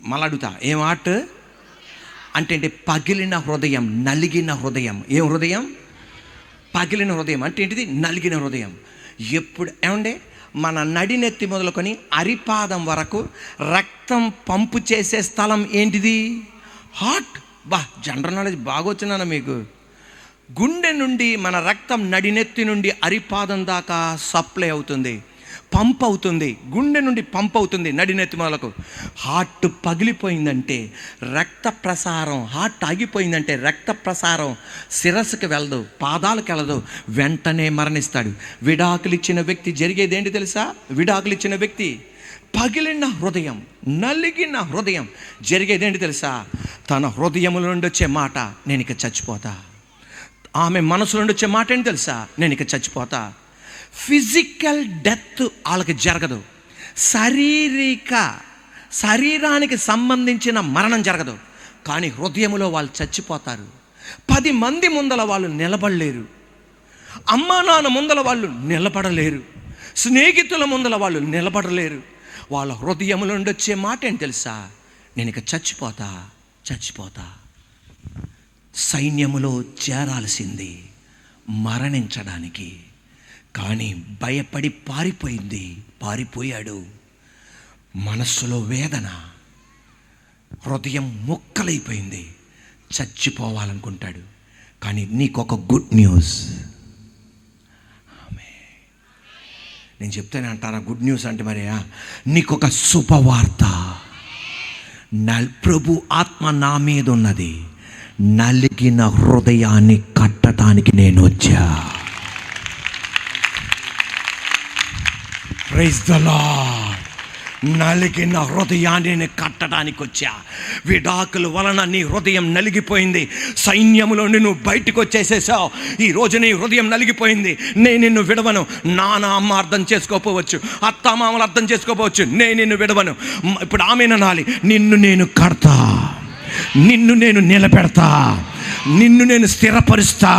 మళ్ళీ అడుగుతా, ఏం హార్ట్ అంటే? పగిలిన హృదయం, నలిగిన హృదయం. ఏం హృదయం? పగిలిన హృదయం అంటే ఏంటిది? నలిగిన హృదయం. ఎప్పుడు ఏమండే మన నడినెత్తి మొదలుకొని అరిపాదం వరకు రక్తం పంపు చేసే స్థలం ఏంటిది? హార్ట్. జనరల్ నాలెడ్జ్ బాగా వచ్చినానా మీకు? గుండె నుండి మన రక్తం నడినెత్తి నుండి అరిపాదం దాకా సప్లై అవుతుంది, పంప్ అవుతుంది. గుండె నుండి పంప్ అవుతుంది నడినెత్తి మొదలకు. హార్ట్ పగిలిపోయిందంటే రక్త ప్రసారం, హార్ట్ ఆగిపోయిందంటే రక్త ప్రసారం శిరస్సుకి వెళ్ళదు, పాదాలకు వెళ్ళదు, వెంటనే మరణిస్తాడు. విడాకులు ఇచ్చిన వ్యక్తి జరిగేది ఏంటి తెలుసా? విడాకులు ఇచ్చిన వ్యక్తి పగిలిన హృదయం, నలిగిన హృదయం, జరిగేది ఏంటి తెలుసా? తన హృదయముల నుండి వచ్చే మాట, నేను ఇక చచ్చిపోతా. ఆమె మనసులో నుండి వచ్చే మాట ఏంటి తెలుసా? నేను ఇక చచ్చిపోతా. ఫిజికల్ డెత్ వాళ్ళకి జరగదు, శరీరానికి సంబంధించిన మరణం జరగదు, కానీ హృదయములో వాళ్ళు చచ్చిపోతారు. 10 మంది ముందల వాళ్ళు నిలబడలేరు, అమ్మా నాన్న ముందల వాళ్ళు నిలబడలేరు, స్నేహితుల ముందల వాళ్ళు నిలబడలేరు. వాళ్ళ హృదయముల నుండి వచ్చే మాట ఏంటి తెలుసా? నేను ఇక చచ్చిపోతా. సైన్యములో చేరాల్సింది మరణించడానికి, కానీ భయపడి పారిపోయాడు. మనస్సులో వేదన, హృదయం ముక్కలైపోయింది, చచ్చిపోవాలనుకుంటాడు. కానీ నీకొక గుడ్ న్యూస్. నేను చెప్తానే అంటారా గుడ్ న్యూస్ అంటే? మరి నీకొక శుభవార్త. ప్రభు ఆత్మ నా మీద ఉన్నది, నలిగిన హృదయాన్ని కట్టడానికి నేను వచ్చా. Praise the lord. నలిగిన హృదయాన్ని కట్టడానికి వచ్చా. విడాకుల వలన నీ హృదయం నలిగిపోయింది, సైన్యములోని నువ్వు బయటకు వచ్చేసేసావు. ఈరోజు నీ హృదయం నలిగిపోయింది. నేను నిన్ను విడవను. నాన్న అమ్మ అర్థం చేసుకోపోవచ్చు, అత్తమామలు అర్థం చేసుకోపోవచ్చు, నేను నిన్ను విడవను. ఇప్పుడు ఆమె అనాలి, నిన్ను నేను కడతా, నిన్ను నేను నిలబెడతా, నిన్ను నేను స్థిరపరుస్తా,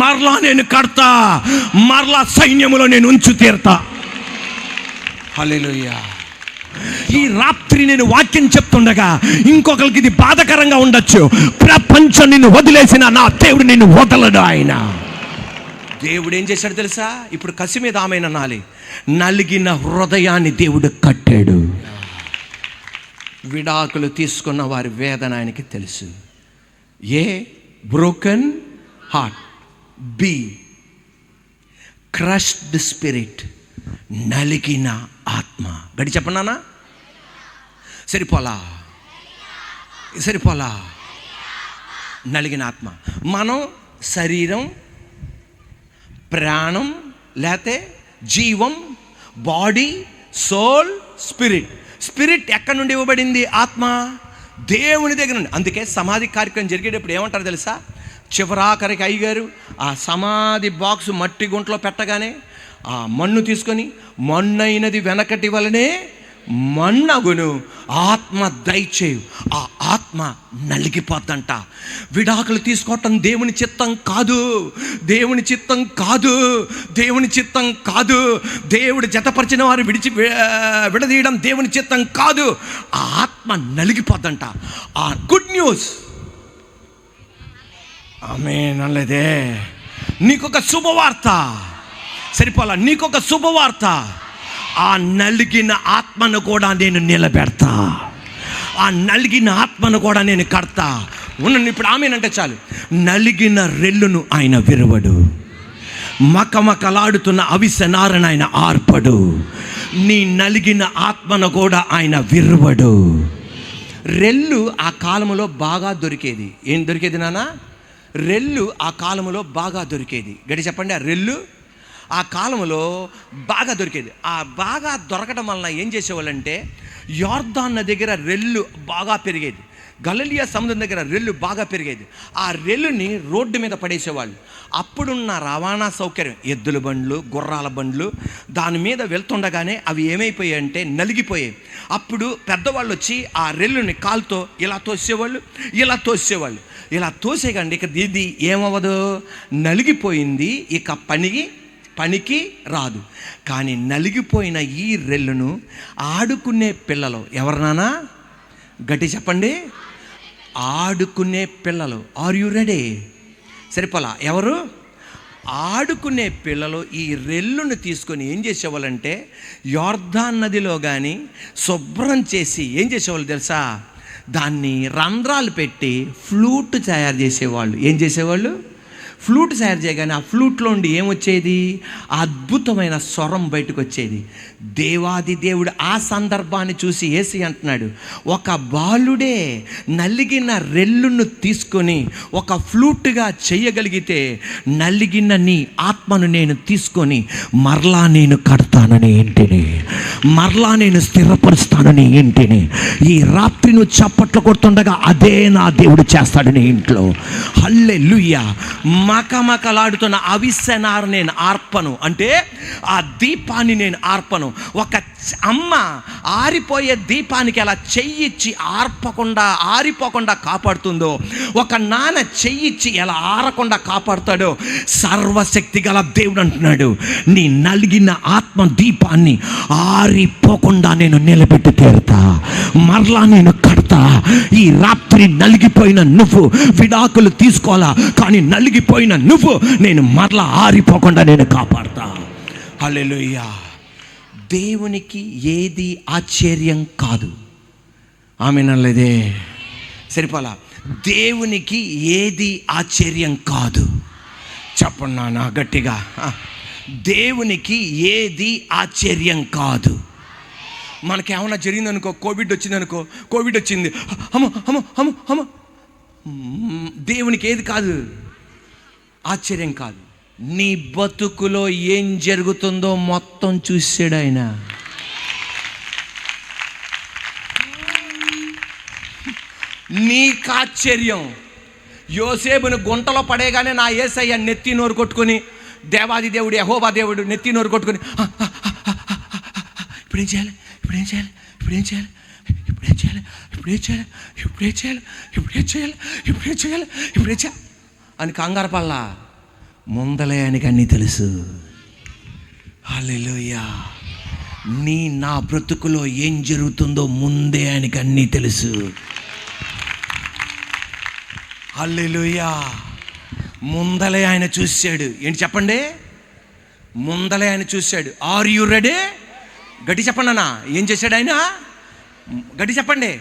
మరలా నేను కడతా, మరలా సైన్యములో నేను ఉంచు తీరుతా. హల్లెలూయా. ఈ రాత్రి నేను వాక్యం చెప్తుండగా ఇంకొకరికి ఇది బాధకరంగా ఉండొచ్చు. ప్రపంచం నిన్ను వదిలేసిన నా దేవుడు నిన్ను వదలడు. ఆయన దేవుడు ఏం చేశాడు తెలుసా? ఇప్పుడు కసి మీద ఆమె అనాలి, నలిగిన హృదయాన్ని దేవుడు కట్టాడు. విడాకులు తీసుకున్న వారి వేదన ఆయనకి తెలుసు. బ్రోకెన్ హార్ట్, క్రష్డ్ స్పిరిట్, నలిగిన ఆత్మ. గడి చెప్పన్నానా? సరిపోలా. నలిగిన ఆత్మ. మనం శరీరం, ప్రాణం, లేతే జీవం, బాడీ, సోల్, స్పిరిట్. స్పిరిట్ ఎక్కడి నుండి ఇవ్వబడింది? ఆత్మ దేవుని దగ్గర నుండి. అందుకే సమాధి కార్యక్రమం జరిగేటప్పుడు ఏమంటారు తెలుసా? చివరాఖరికి అయ్యగారు ఆ సమాధి బాక్స్ మట్టి గుంటలో పెట్టగానే ఆ మన్ను తీసుకొని, మన్నైనది వెనకటి వలనే మన్నగును, ఆత్మ దయచేయు. ఆ ఆత్మ నలిగిపోద్దంట. విడాకులు తీసుకోవటం దేవుని చిత్తం కాదు, దేవుని చిత్తం కాదు, దేవుని చిత్తం కాదు. దేవుడు జతపరిచిన వారు విడదీయడం దేవుని చిత్తం కాదు. ఆ ఆత్మ నలిగిపోద్దంట. ఆ గుడ్ న్యూస్. ఆమేన్ అనలేదే. నీకొక శుభవార్త. సరిపోలా, నీకొక శుభవార్త. ఆ నలిగిన ఆత్మను కూడా నేను నిలబెడతా, ఆ నలిగిన ఆత్మను కూడా నేను కడతా. ఉన్నది ఇప్పుడు ఆమెనంటే చాలు. నలిగిన రెల్లును ఆయన విరవడు, మకమకలాడుతున్న అవిసెనారను ఆయన ఆర్పడు. నీ నలిగిన ఆత్మను కూడా ఆయన విరవడు. రెల్లు ఆ కాలంలో బాగా దొరికేది. ఏం దొరికేది నాన్న? రెల్లు ఆ కాలంలో బాగా దొరికేది. గడి చెప్పండి. ఆ రెల్లు ఆ కాలంలో బాగా దొరికేది. ఆ బాగా దొరకడం వలన ఏం చేసేవాళ్ళంటే, యోర్దాన్ దగ్గర రెల్లు బాగా పెరిగేది, గలిలయ సముద్రం దగ్గర రెల్లు బాగా పెరిగేది. ఆ రెల్లుని రోడ్డు మీద పడేసేవాళ్ళు. అప్పుడున్న రవాణా సౌకర్యం, ఎద్దుల బండ్లు, గుర్రాల బండ్లు, దాని మీద వెళ్తుండగానే అవి ఏమైపోయాయి అంటే నలిగిపోయాయి. అప్పుడు పెద్దవాళ్ళు వచ్చి ఆ రెల్లుని కాలుతో ఇలా తోసేవాళ్ళు, ఇలా తోసేవాళ్ళు. ఇలా తోసేయండి, ఇక ఇది ఏమవ్వదు, నలిగిపోయింది, ఇక పనికి రాదు. కానీ నలిగిపోయిన ఈ రెల్లును ఆడుకునే పిల్లలు ఎవరినానా? గట్టి చెప్పండి. ఆడుకునే పిల్లలు. Are you ready? సరిపోలా. ఎవరు? ఆడుకునే పిల్లలు ఈ రెల్లును తీసుకొని ఏం చేసేవాళ్ళంటే, యోర్దాన్ నదిలో కానీ శుభ్రం చేసి ఏం చేసేవాళ్ళు తెలుసా? దాన్ని రంధ్రాలు పెట్టి ఫ్లూట్ తయారు చేసేవాళ్ళు. ఏం చేసేవాళ్ళు? ఫ్లూట్ తయారు చేయగానే ఆ ఫ్లూట్లో ఉండి ఏమొచ్చేది? అద్భుతమైన స్వరం బయటకు వచ్చేది. దేవాది దేవుడు ఆ సందర్భాన్ని చూసి యేసు అంటున్నాడు, ఒక బాలుడే నలిగిన రెల్లును తీసుకొని ఒక ఫ్లూట్గా చేయగలిగితే, నలిగిన నీ ఆత్మను నేను తీసుకొని మరలా నేను కడతానని ఇంటిని, మరలా నేను స్థిరపరుస్తానని ఇంటిని. ఈ రాత్రి నువ్వు చప్పట్లు కొడుతుండగా అదే నా దేవుడు చేస్తాడని ఇంట్లో. హల్లెలూయా. మకమకలాడుతున్న అవిసెనారు నేను ఆర్పను, అంటే ఆ దీపాన్ని నేను ఆర్పను. ఒక అమ్మ ఆరిపోయే దీపానికి ఎలా చెయ్యిచ్చి ఆరిపోకుండా కాపాడుతుందో, ఒక నాన్న చెయ్యిచ్చి ఎలా ఆరకుండా కాపాడుతాడో, సర్వశక్తి గల దేవుడు అంటున్నాడు, నీ నలిగిన ఆత్మ దీపాన్ని ఆరిపోకుండా నేను నిలబెట్టి తీరుతా, మరలా నేను కడతా. ఈ రాత్రి నలిగిపోయిన నువ్వు విడాకులు తీసుకోవాలా, కానీ నలిగిపోయిన నువ్వు నేను మరలా ఆరిపోకుండా నేను కాపాడుతా. హల్లెలూయా. దేవునికి ఏది ఆశ్చర్యం కాదు. ఆమేనలేదే. సరిపోలా. దేవునికి ఏది ఆశ్చర్యం కాదు. చెప్పండి నాన్న గట్టిగా. దేవునికి ఏది ఆశ్చర్యం కాదు. మనకేమన్నా జరిగిందనుకో, కోవిడ్ వచ్చింది, అమ్మ, దేవునికి ఏది కాదు, ఆశ్చర్యం కాదు. నీ బతుకులో ఏం జరుగుతుందో మొత్తం చూసాడు ఆయన. నీకు ఆశ్చర్యం. యోసేపును గుంటలో పడేగానే నా యేసయ్య నెత్తి నోరు కొట్టుకొని, దేవాది దేవుడు యెహోవా దేవుడు నెత్తి నోరు కొట్టుకొని, ఇప్పుడేం చేయాలి అని కంగారు పల్లా. ముందలే ఆయనకి అన్నీ తెలుసు. హల్లెలూయా. నా బ్రతుకులో ఏం జరుగుతుందో ముందే ఆయనకి అన్నీ తెలుసు. హల్లెలూయా. ముందలే ఆయన చూశాడు. ఏంటి చెప్పండి? ముందలే ఆయన చూశాడు. Are you ready? గట్టి చెప్పండి అన్న. ఏం చేశాడు ఆయన? గట్టి చెప్పండి.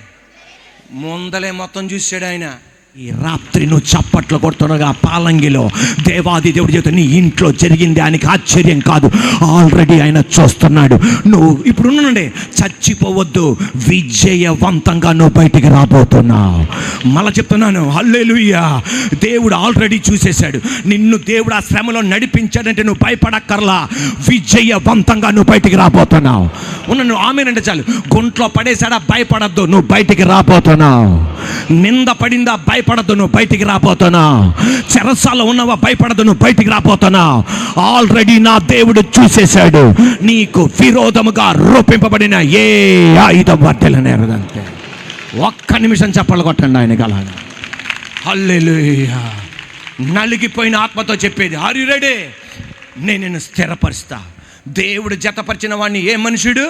ముందలే మొత్తం చూశాడు ఆయన. ఈ రాత్రి నువ్వు చప్పట్లు కొడుతుండగా పాలంగిలో దేవాది దేవుడి చేత నీ ఇంట్లో జరిగింది ఆయనకి ఆశ్చర్యం కాదు, ఆల్రెడీ ఆయన చూస్తున్నాడు. నువ్వు ఇప్పుడు నుండి చచ్చిపోవద్దు, విజయవంతంగా నువ్వు బయటికి రాబోతున్నావు. మళ్ళా చెప్తున్నాను, హల్లెలూయా. దేవుడు ఆల్రెడీ చూసేశాడు నిన్ను. దేవుడు ఆ శ్రమలో నడిపించాడంటే నువ్వు భయపడక్కర్లా, విజయవంతంగా నువ్వు బయటికి రాబోతున్నావు. నువ్వు ఆమెనంటే చాలు. గుంట్లో పడేశాడా, భయపడద్దు, నువ్వు బయటికి రాబోతున్నావు. నింద పడిందా, భయపడద్దు, నువ్వు బయటికి రాబోతున్నావు. చెరసాల్లో ఉన్నవా, భయపడద్దు, నువ్వు బయటికి రాబోతున్నావు. ఆల్రెడీ నా దేవుడు చూసేశాడు. నీకు విరోధముగా రూపింపబడిన ఏ ఆయుధం వర్తిల్లనేరదంతే. ఒక్క నిమిషం చప్పట్లు కొట్టండి ఆయనకి అలాగా. హల్లెలూయా. నలిగిపోయిన ఆత్మతో చెప్పేది, ఆర్ యు రెడీ? నేను నిన్ను స్థిరపరుస్తా. దేవుడు జతపరిచిన వాడిని ఏ మనుషుడు?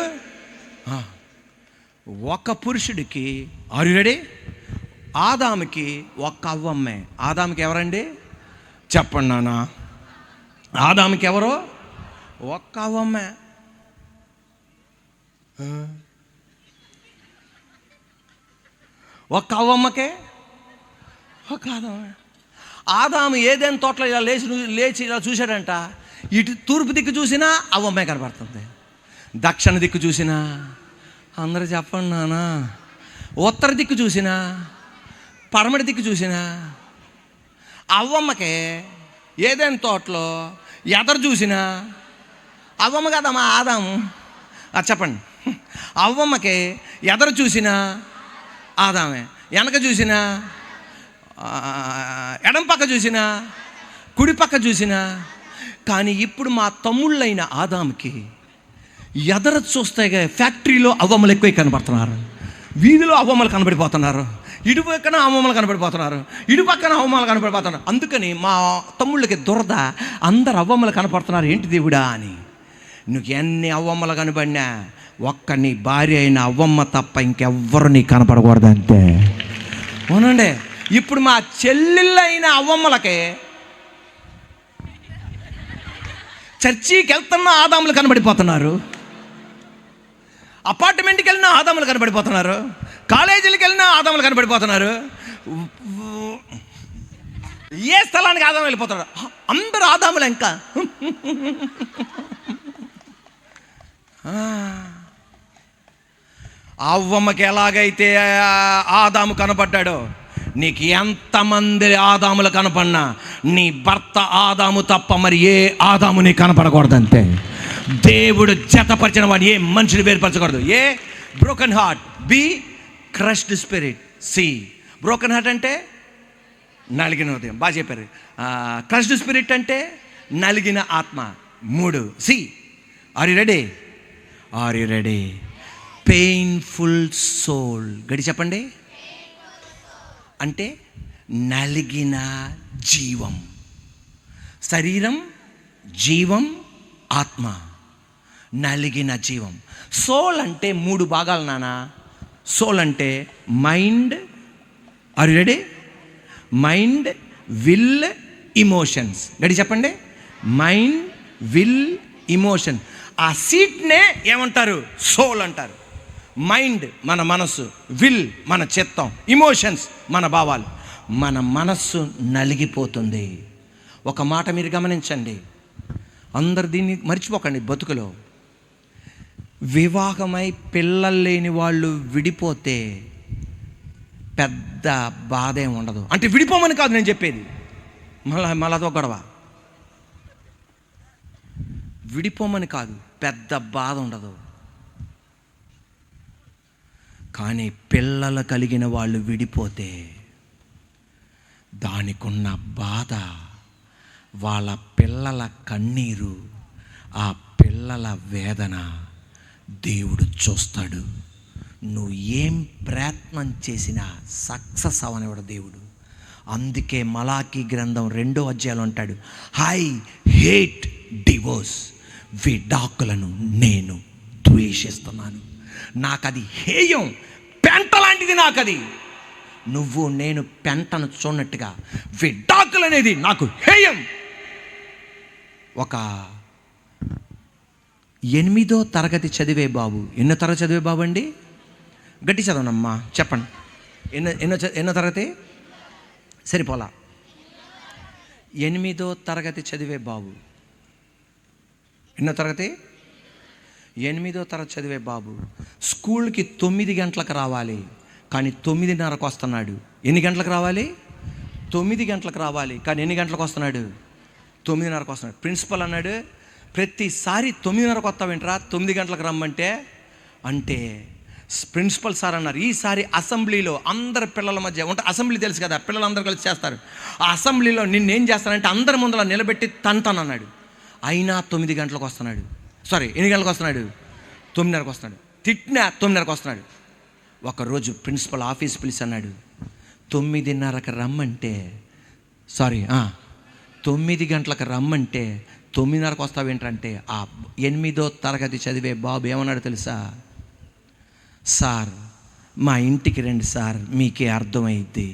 ఒక పురుషుడికి, ఆర్ యు రెడీ? ఆదాముకి ఒక్క అవ్వమ్మే. ఆదాముకి ఎవరండి? చెప్పండి నాన్న. ఆదాముకి ఎవరు? ఒక్క అవ్వమ్మే. ఒక్క అవ్వమ్మకే ఒక ఆదామే. ఆదాము ఏదైనా తోటలో ఇలా లేచి ఇలా చూశాడంట. ఇటు తూర్పు దిక్కు చూసినా అవ్వమ్మే కనపడుతుంది, దక్షిణ దిక్కు చూసినా, అందరూ చెప్పండి నాన్న, ఉత్తర దిక్కు చూసినా, పడమటి దిక్కు చూసినా అవ్వమ్మకే ఏదైనా తోటలో ఎదరు చూసినా అవ్వమ్మ కదమ్మా ఆదాము. చెప్పండి. అవ్వమ్మకే ఎదరు చూసినా ఆదామే, వెనక చూసినా, ఎడం పక్క చూసినా, కుడి పక్క చూసినా. కానీ ఇప్పుడు మా తమ్ముళ్ళైన ఆదాముకి ఎదర చూస్తే ఫ్యాక్టరీలో అవ్వమ్మలు ఎక్కువ కనబడుతున్నారు, వీధిలో అవ్వమ్మలు కనబడిపోతున్నారు, ఇటు పక్కన అవ్వమ్మలు కనబడిపోతున్నారు, ఇటు పక్కన అవ్వమ్మలు కనబడిపోతున్నారు. అందుకని మా తమ్ముళ్ళకి దురద, అందరు అవ్వమ్మలు కనపడుతున్నారు, ఏంటి దేవుడా అని. నువ్వు ఎన్ని అవ్వమ్మలు కనబడినా ఒక్క నీ భార్య అయిన అవ్వమ్మ తప్ప ఇంకెవ్వరు నీకు కనపడకూడదు అంతే. అవునండి. ఇప్పుడు మా చెల్లెళ్ళైన అవ్వమ్మలకే చర్చికి వెళ్తున్న ఆదాములు కనబడిపోతున్నారు, అపార్ట్మెంట్కి వెళ్ళినా ఆదాములు కనబడిపోతున్నారు, కాలేజీలకు వెళ్ళినా ఆదాములు కనబడిపోతున్నారు, ఏ స్థలానికి ఆదాములు వెళ్ళిపోతున్నారు. అందరూ ఆదాములు. ఇంకా అవ్వమ్మకి ఎలాగైతే ఆదాము కనపడ్డాడో, నీకు ఎంతమంది ఆదాములు కనపడినా నీ భర్త ఆదాము తప్ప మరి ఏ ఆదాము నీకు కనపడకూడదంతే. దేవుడు జతపరిచిన వాడు ఏ మనిషిని వేరుపరచకూడదు. A broken heart, B crushed spirit. C broken heart అంటే నలిగిన హృదయం, బాగా చెప్పారు. క్రష్డ్ స్పిరిట్ అంటే నలిగిన ఆత్మ. 3 C. Are you ready? Are you ready? Painful soul. గడి చెప్పండి. అంటే నలిగిన జీవం. శరీరం, జీవం, ఆత్మ. నలిగిన జీవం. సోల్ అంటే 3 భాగాలు నాన్న. సోల్ అంటే mind, are you ready? Mind, will, emotions. గడి చెప్పండి. Mind, will, emotion. ఆ సీట్నే ఏమంటారు? సోల్ అంటారు. మైండ్ మన మనస్సు, విల్ మన చిత్తం, ఇమోషన్స్ మన భావాలు. మన మనస్సు నలిగిపోతుంది. ఒక మాట మీరు గమనించండి, అందరు దీన్ని మర్చిపోకండి. బతుకులో వివాహమై పిల్లలు లేని వాళ్ళు విడిపోతే పెద్ద బాధ ఏమి ఉండదు. అంటే విడిపోమని కాదు నేను చెప్పేది, మళ్ళీ అదో గొడవ. విడిపోమని కాదు, పెద్ద బాధ ఉండదు. కానీ పిల్లలు కలిగిన వాళ్ళు విడిపోతే దానికున్న బాధ, వాళ్ళ పిల్లల కన్నీరు, ఆ పిల్లల వేదన దేవుడు చూస్తాడు. నువ్వు ఏం ప్రయత్నం చేసినా సక్సెస్ అవనివాడు దేవుడు. అందుకే మలాకీ గ్రంథం 2వ అధ్యాయంలో అంటాడు, ఐ హేట్ డివోర్స్. విడాకులను నేను ద్వేషిస్తున్నాను. నాకది హేయం, పెంట లాంటిది నాకది. నువ్వు నేను పెంటను చూడనట్టుగా విడాకులు అనేది నాకు హేయం. ఒక 8వ తరగతి చదివే బాబు, ఎన్నో తరగతి చదివే బాబు అండి? గట్టి చదవనమ్మా, చెప్పండి. ఎన్నో తరగతి? సరిపోలా. 8వ తరగతి చదివే బాబు, ఎన్నో తరగతి? 8వ తరగతి చదివే బాబు స్కూల్కి 9 గంటలకు రావాలి, కానీ 9:30కు వస్తున్నాడు. ఎన్ని గంటలకు రావాలి? 9 గంటలకు రావాలి, కానీ ఎన్ని గంటలకు వస్తున్నాడు? 9:30కు వస్తున్నాడు. ప్రిన్సిపల్ అన్నాడు, ప్రతిసారి 9:30కు వస్తావేంట్రా, 9 గంటలకు రమ్మంటే. అంటే ప్రిన్సిపల్ సార్ అన్నారు, ఈసారి అసెంబ్లీలో అందరి పిల్లల మధ్య ఉంటే, అసెంబ్లీ తెలుసు కదా, పిల్లలందరూ కలిసి చేస్తారు, ఆ అసెంబ్లీలో నిన్నేం చేస్తానంటే అందరి ముందర నిలబెట్టి తంతానన్నాడు. అయినా 9 గంటలకు వస్తున్నాడు. సారీ, ఎన్ని గంటలకు వస్తున్నాడు? 9:30కు వస్తున్నాడు. తిట్టినా 9:30కు వస్తున్నాడు. ఒకరోజు ప్రిన్సిపల్ ఆఫీస్ పిలిచి అన్నాడు, 9:30కి రమ్మంటే, 9 గంటలకు రమ్మంటే 9:30కు వస్తావేంటంటే, ఆ 8వ తరగతి చదివే బాబు ఏమన్నాడు తెలుసా? సార్, మా ఇంటికి రండి సార్, మీకే అర్థమైద్ది.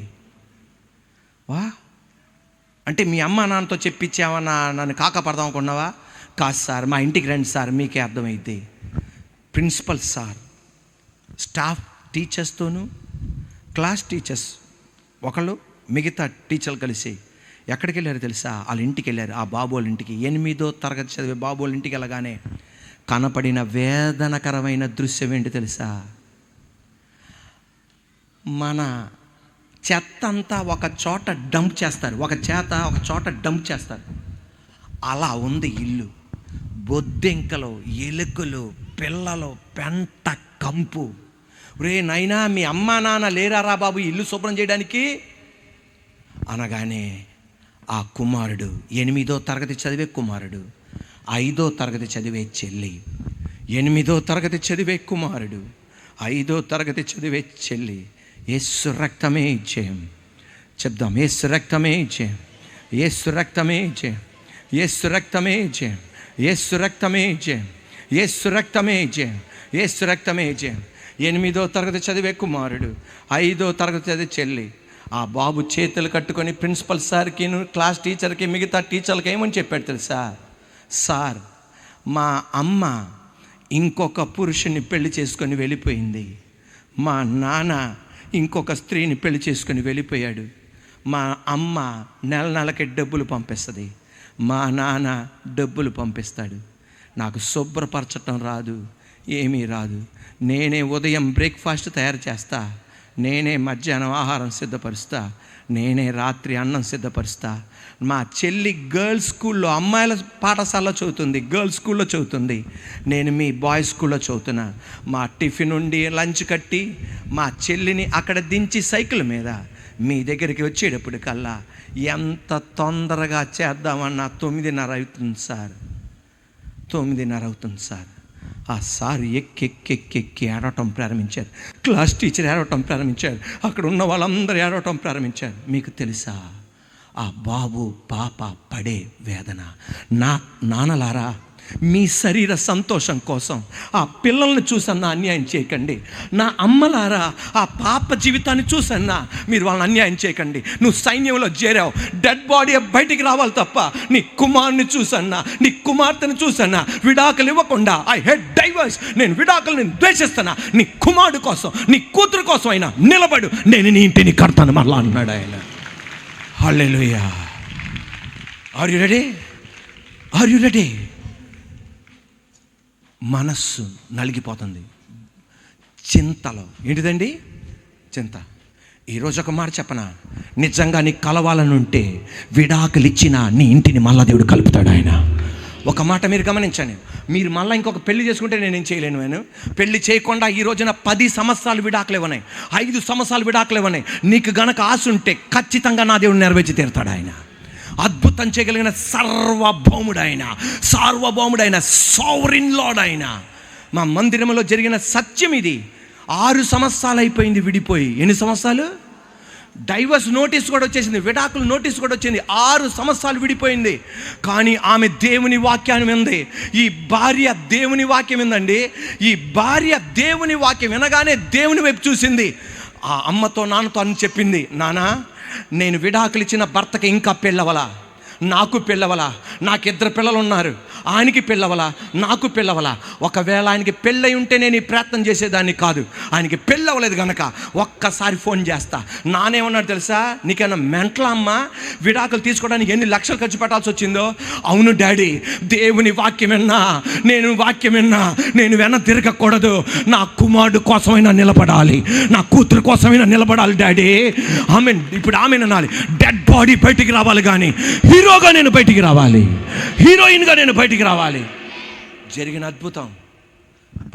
వా అంటే మీ అమ్మ నాన్నతో చెప్పించావన్నా నన్ను కాకపడదాం అనుకున్నావా? కాదు సార్, మా ఇంటికి రండి సార్, మీకే అర్థమైద్ది. ప్రిన్సిపల్ సార్ స్టాఫ్ టీచర్స్తోనూ, క్లాస్ టీచర్స్ ఒకళ్ళు, మిగతా టీచర్లు కలిసి ఎక్కడికి వెళ్ళారు తెలుసా? వాళ్ళ ఇంటికి వెళ్ళారు, ఆ బాబు వాళ్ళ ఇంటికి. 8వ తరగతి చదివే బాబు వాళ్ళ ఇంటికి వెళ్ళగానే కనపడిన వేదనకరమైన దృశ్యం ఏంటి తెలుసా? మన చెత్త అంతా ఒక చోట డంప్ చేస్తారు, ఒక చోట డంప్ చేస్తారు. అలా ఉంది ఇల్లు. బొద్దెంకలు, ఎలుకలు, పిల్లలు, పెంట కంపు. రే నైనా, మీ అమ్మా నాన్న లేరారా బాబు ఇల్లు శుభ్రం చేయడానికి అనగానే ఆ కుమారుడు, 8వ తరగతి చదివే కుమారుడు, 5వ తరగతి చదివే చెల్లి, 8వ తరగతి చదివే కుమారుడు, 5వ తరగతి చదివే చెల్లి, యేసు రక్తమే జయం. చెప్దాం, యేసు రక్తమే జయం, యేసు రక్తమే జయం, యేసు రక్తమే జయం, యేసు రక్తమే జయం, యేసు రక్తమే జయం, యేసు రక్తమే జయం. 8వ తరగతి చదివే కుమారుడు, 5వ తరగతి చదివే చెల్లి. ఆ బాబు చేతులు కట్టుకొని ప్రిన్సిపల్ సార్కి, క్లాస్ టీచర్కి, మిగతా టీచర్లకి ఏమని చెప్పాడు తెలుసా? సార్, మా అమ్మ ఇంకొక పురుషుని పెళ్లి చేసుకొని వెళ్ళిపోయింది, మా నాన్న ఇంకొక స్త్రీని పెళ్లి చేసుకొని వెళ్ళిపోయాడు, మా అమ్మ నెలకి డబ్బులు పంపిస్తుంది, మా నాన్న డబ్బులు పంపిస్తాడు, నాకు శుభ్రపరచటం రాదు, ఏమీ రాదు, నేనే ఉదయం బ్రేక్ఫాస్ట్ తయారు చేస్తా, నేనే మధ్యాహ్నం ఆహారం సిద్ధపరుస్తా, నేనే రాత్రి అన్నం సిద్ధపరుస్తా. మా చెల్లి గర్ల్స్ స్కూల్లో, అమ్మాయిల పాఠశాలలో చదువుతుంది, గర్ల్స్ స్కూల్లో చదువుతుంది, నేను మీ బాయ్స్ స్కూల్లో చదువుతున్నా. మా టిఫిన్ ఉండి లంచ్ కట్టి మా చెల్లిని అక్కడ దించి సైకిల్ మీద మీ దగ్గరికి వచ్చేటప్పుడు కల్లా ఎంత తొందరగా చేద్దామన్నా 9:30 అవుతుంది సార్, 9:30 అవుతుంది సార్. ఆ సార్ ఎక్కి ఏడవటం ప్రారంభించారు. క్లాస్ టీచర్ ఏడవటం ప్రారంభించారు. అక్కడ ఉన్న వాళ్ళందరూ ఏడవటం ప్రారంభించారు. మీకు తెలుసా ఆ బాబు పాప పడే వేదన? నాన్నలారా, మీ శరీర సంతోషం కోసం ఆ పిల్లల్ని చూసన్నా అన్యాయం చేయకండి. నా అమ్మలారా, ఆ పాప జీవితాన్ని చూసన్నా మీరు వాళ్ళని అన్యాయం చేయకండి. నువ్వు సైన్యంలో చేరావు, డెడ్ బాడీ బయటికి రావాలి తప్ప నీ కుమారుని చూసన్నా, నీ కుమార్తెను చూసన్నా విడాకులు ఇవ్వకుండా, ఐ హేట్ డైవర్స్, నేను విడాకులు ద్వేషిస్తున్నా, నీ కుమారుడు కోసం, నీ కూతురు కోసం అయినా నిలబడు, నేను నీ ఇంటిని కడతాను మళ్ళా అన్నాడు ఆయన. Hallelujah. Are you ready? Are you ready? మనస్సు నలిగిపోతుంది చింతలో. ఏంటిదండి? చింత. ఈరోజు ఒక మాట చెప్పనా, నిజంగా నీకు కలవాలని ఉంటే విడాకులు ఇచ్చినా నీ ఇంటిని మళ్ళా దేవుడు కలుపుతాడు ఆయన. ఒక మాట మీరు గమనించండి, మీరు మళ్ళీ ఇంకొక పెళ్లి చేసుకుంటే నేనేం చేయలేను. నేను పెళ్లి చేయకుండా ఈ రోజున 10 సంవత్సరాలు విడాకులు ఇవ్వనాయి, 5 సంవత్సరాలు విడాకులు ఇవ్వనాయి. నీకు గనక ఆశ ఉంటే ఖచ్చితంగా నా దేవుడు నెరవేర్చి తీరుతాడు ఆయన. అద్భుతం చేయగలిగిన సార్వభౌముడైన సావరిన్ లార్డ్ ఆయన. మా మందిరంలో జరిగిన సత్యం ఇది. 6 సంవత్సరాలు అయిపోయింది విడిపోయి. ఎన్ని సంవత్సరాలు? డైవర్స్ నోటీస్ కూడా వచ్చేసింది, విడాకులు నోటీస్ కూడా వచ్చింది. 6 సంవత్సరాలు విడిపోయింది. కానీ ఆమె దేవుని వాక్యాన్ని వింది. ఈ భార్య దేవుని వాక్యం విందండి. ఈ భార్య దేవుని వాక్యం వినగానే దేవుని వైపు చూసింది. ఆ అమ్మతో నాన్నతో అని చెప్పింది, నానా, నేను విడాకులు ఇచ్చిన భర్తకి ఇంకా పెళ్ళవలా, నాకు పెళ్ళవలా, నాకు 2 పిల్లలు ఉన్నారు, ఆయనకి పెళ్ళవలా, నాకు పెళ్ళవలా. ఒకవేళ ఆయనకి పెళ్ళై ఉంటే నేను ఈ ప్రయత్నం చేసేదాన్ని కాదు. ఆయనకి పెళ్ళవలేదు కనుక ఒక్కసారి ఫోన్ చేస్తా. నానేమన్నాడు తెలుసా? నీకేమన్నా మెంటలా అమ్మా, విడాకులు తీసుకోవడానికి ఎన్ని లక్షలు ఖర్చు పెట్టాల్సి వచ్చిందో? అవును డాడీ, దేవుని వాక్యం విన్నా, నేను వెన తిరగకూడదు. నా కుమారుడు కోసమైనా నిలబడాలి, నా కూతురు కోసమైనా నిలబడాలి డాడీ. ఇప్పుడు ఆమె అనాలి, డెడ్ బాడీ బయటికి రావాలి, కానీ హీరోగా నేను బయటికి రావాలి, హీరోయిన్గా నేను బయటికి రావాలి. జరిగిన అద్భుతం,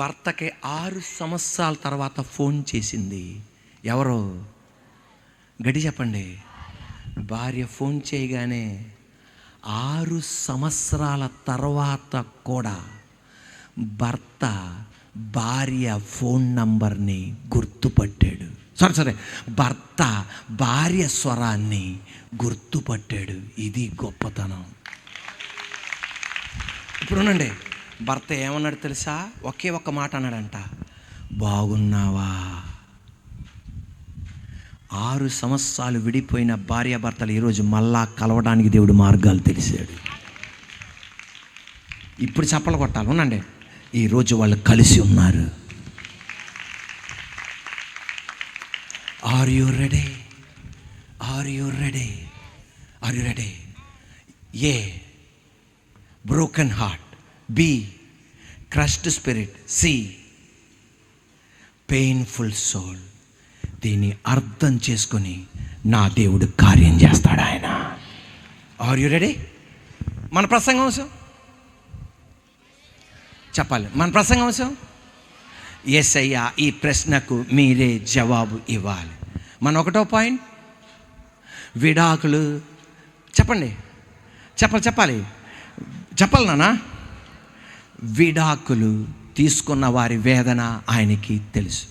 భర్తకి 6 సంవత్సరాల తర్వాత ఫోన్ చేసింది. ఎవరో గడి చెప్పండి. భార్య ఫోన్ చేయగానే 6 సంవత్సరాల తర్వాత కూడా భర్త భార్య ఫోన్ నంబర్ని గుర్తుపట్టాడు. సరే, భర్త భార్య స్వరాన్ని గుర్తుపట్టాడు. ఇది గొప్పతనం. ఇప్పుడు ఉండండి, భర్త ఏమన్నాడు తెలుసా? ఒకే ఒక్క మాట అన్నాడంట, బాగున్నావా. 6 సంవత్సరాలు విడిపోయిన భార్యాభర్తలు ఈరోజు మళ్ళా కలవడానికి దేవుడు మార్గాలు తెలిసాడు. ఇప్పుడు చప్పలు కొట్టాలి. ఉండండి, ఈరోజు వాళ్ళు కలిసి ఉన్నారు. Are you ready? Are you ready? Are you ready? A, broken heart. B, crushed spirit. C, painful soul. దీన్ని అర్థం చేసుకొని నా దేవుడు కార్యం చేస్తాడు ఆయన. Are you ready? మన ప్రసంగాంశం చెప్పాలి. మన ప్రసంగాంశం యేసయ్య, ఈ ప్రశ్నకు మీరే జవాబు ఇవ్వాలి. మన 1వ పాయింట్, విడాకులు. చెప్పండి, చెప్పాలి నాన్న. విడాకులు తీసుకున్న వారి వేదన ఆయనకి తెలుసు.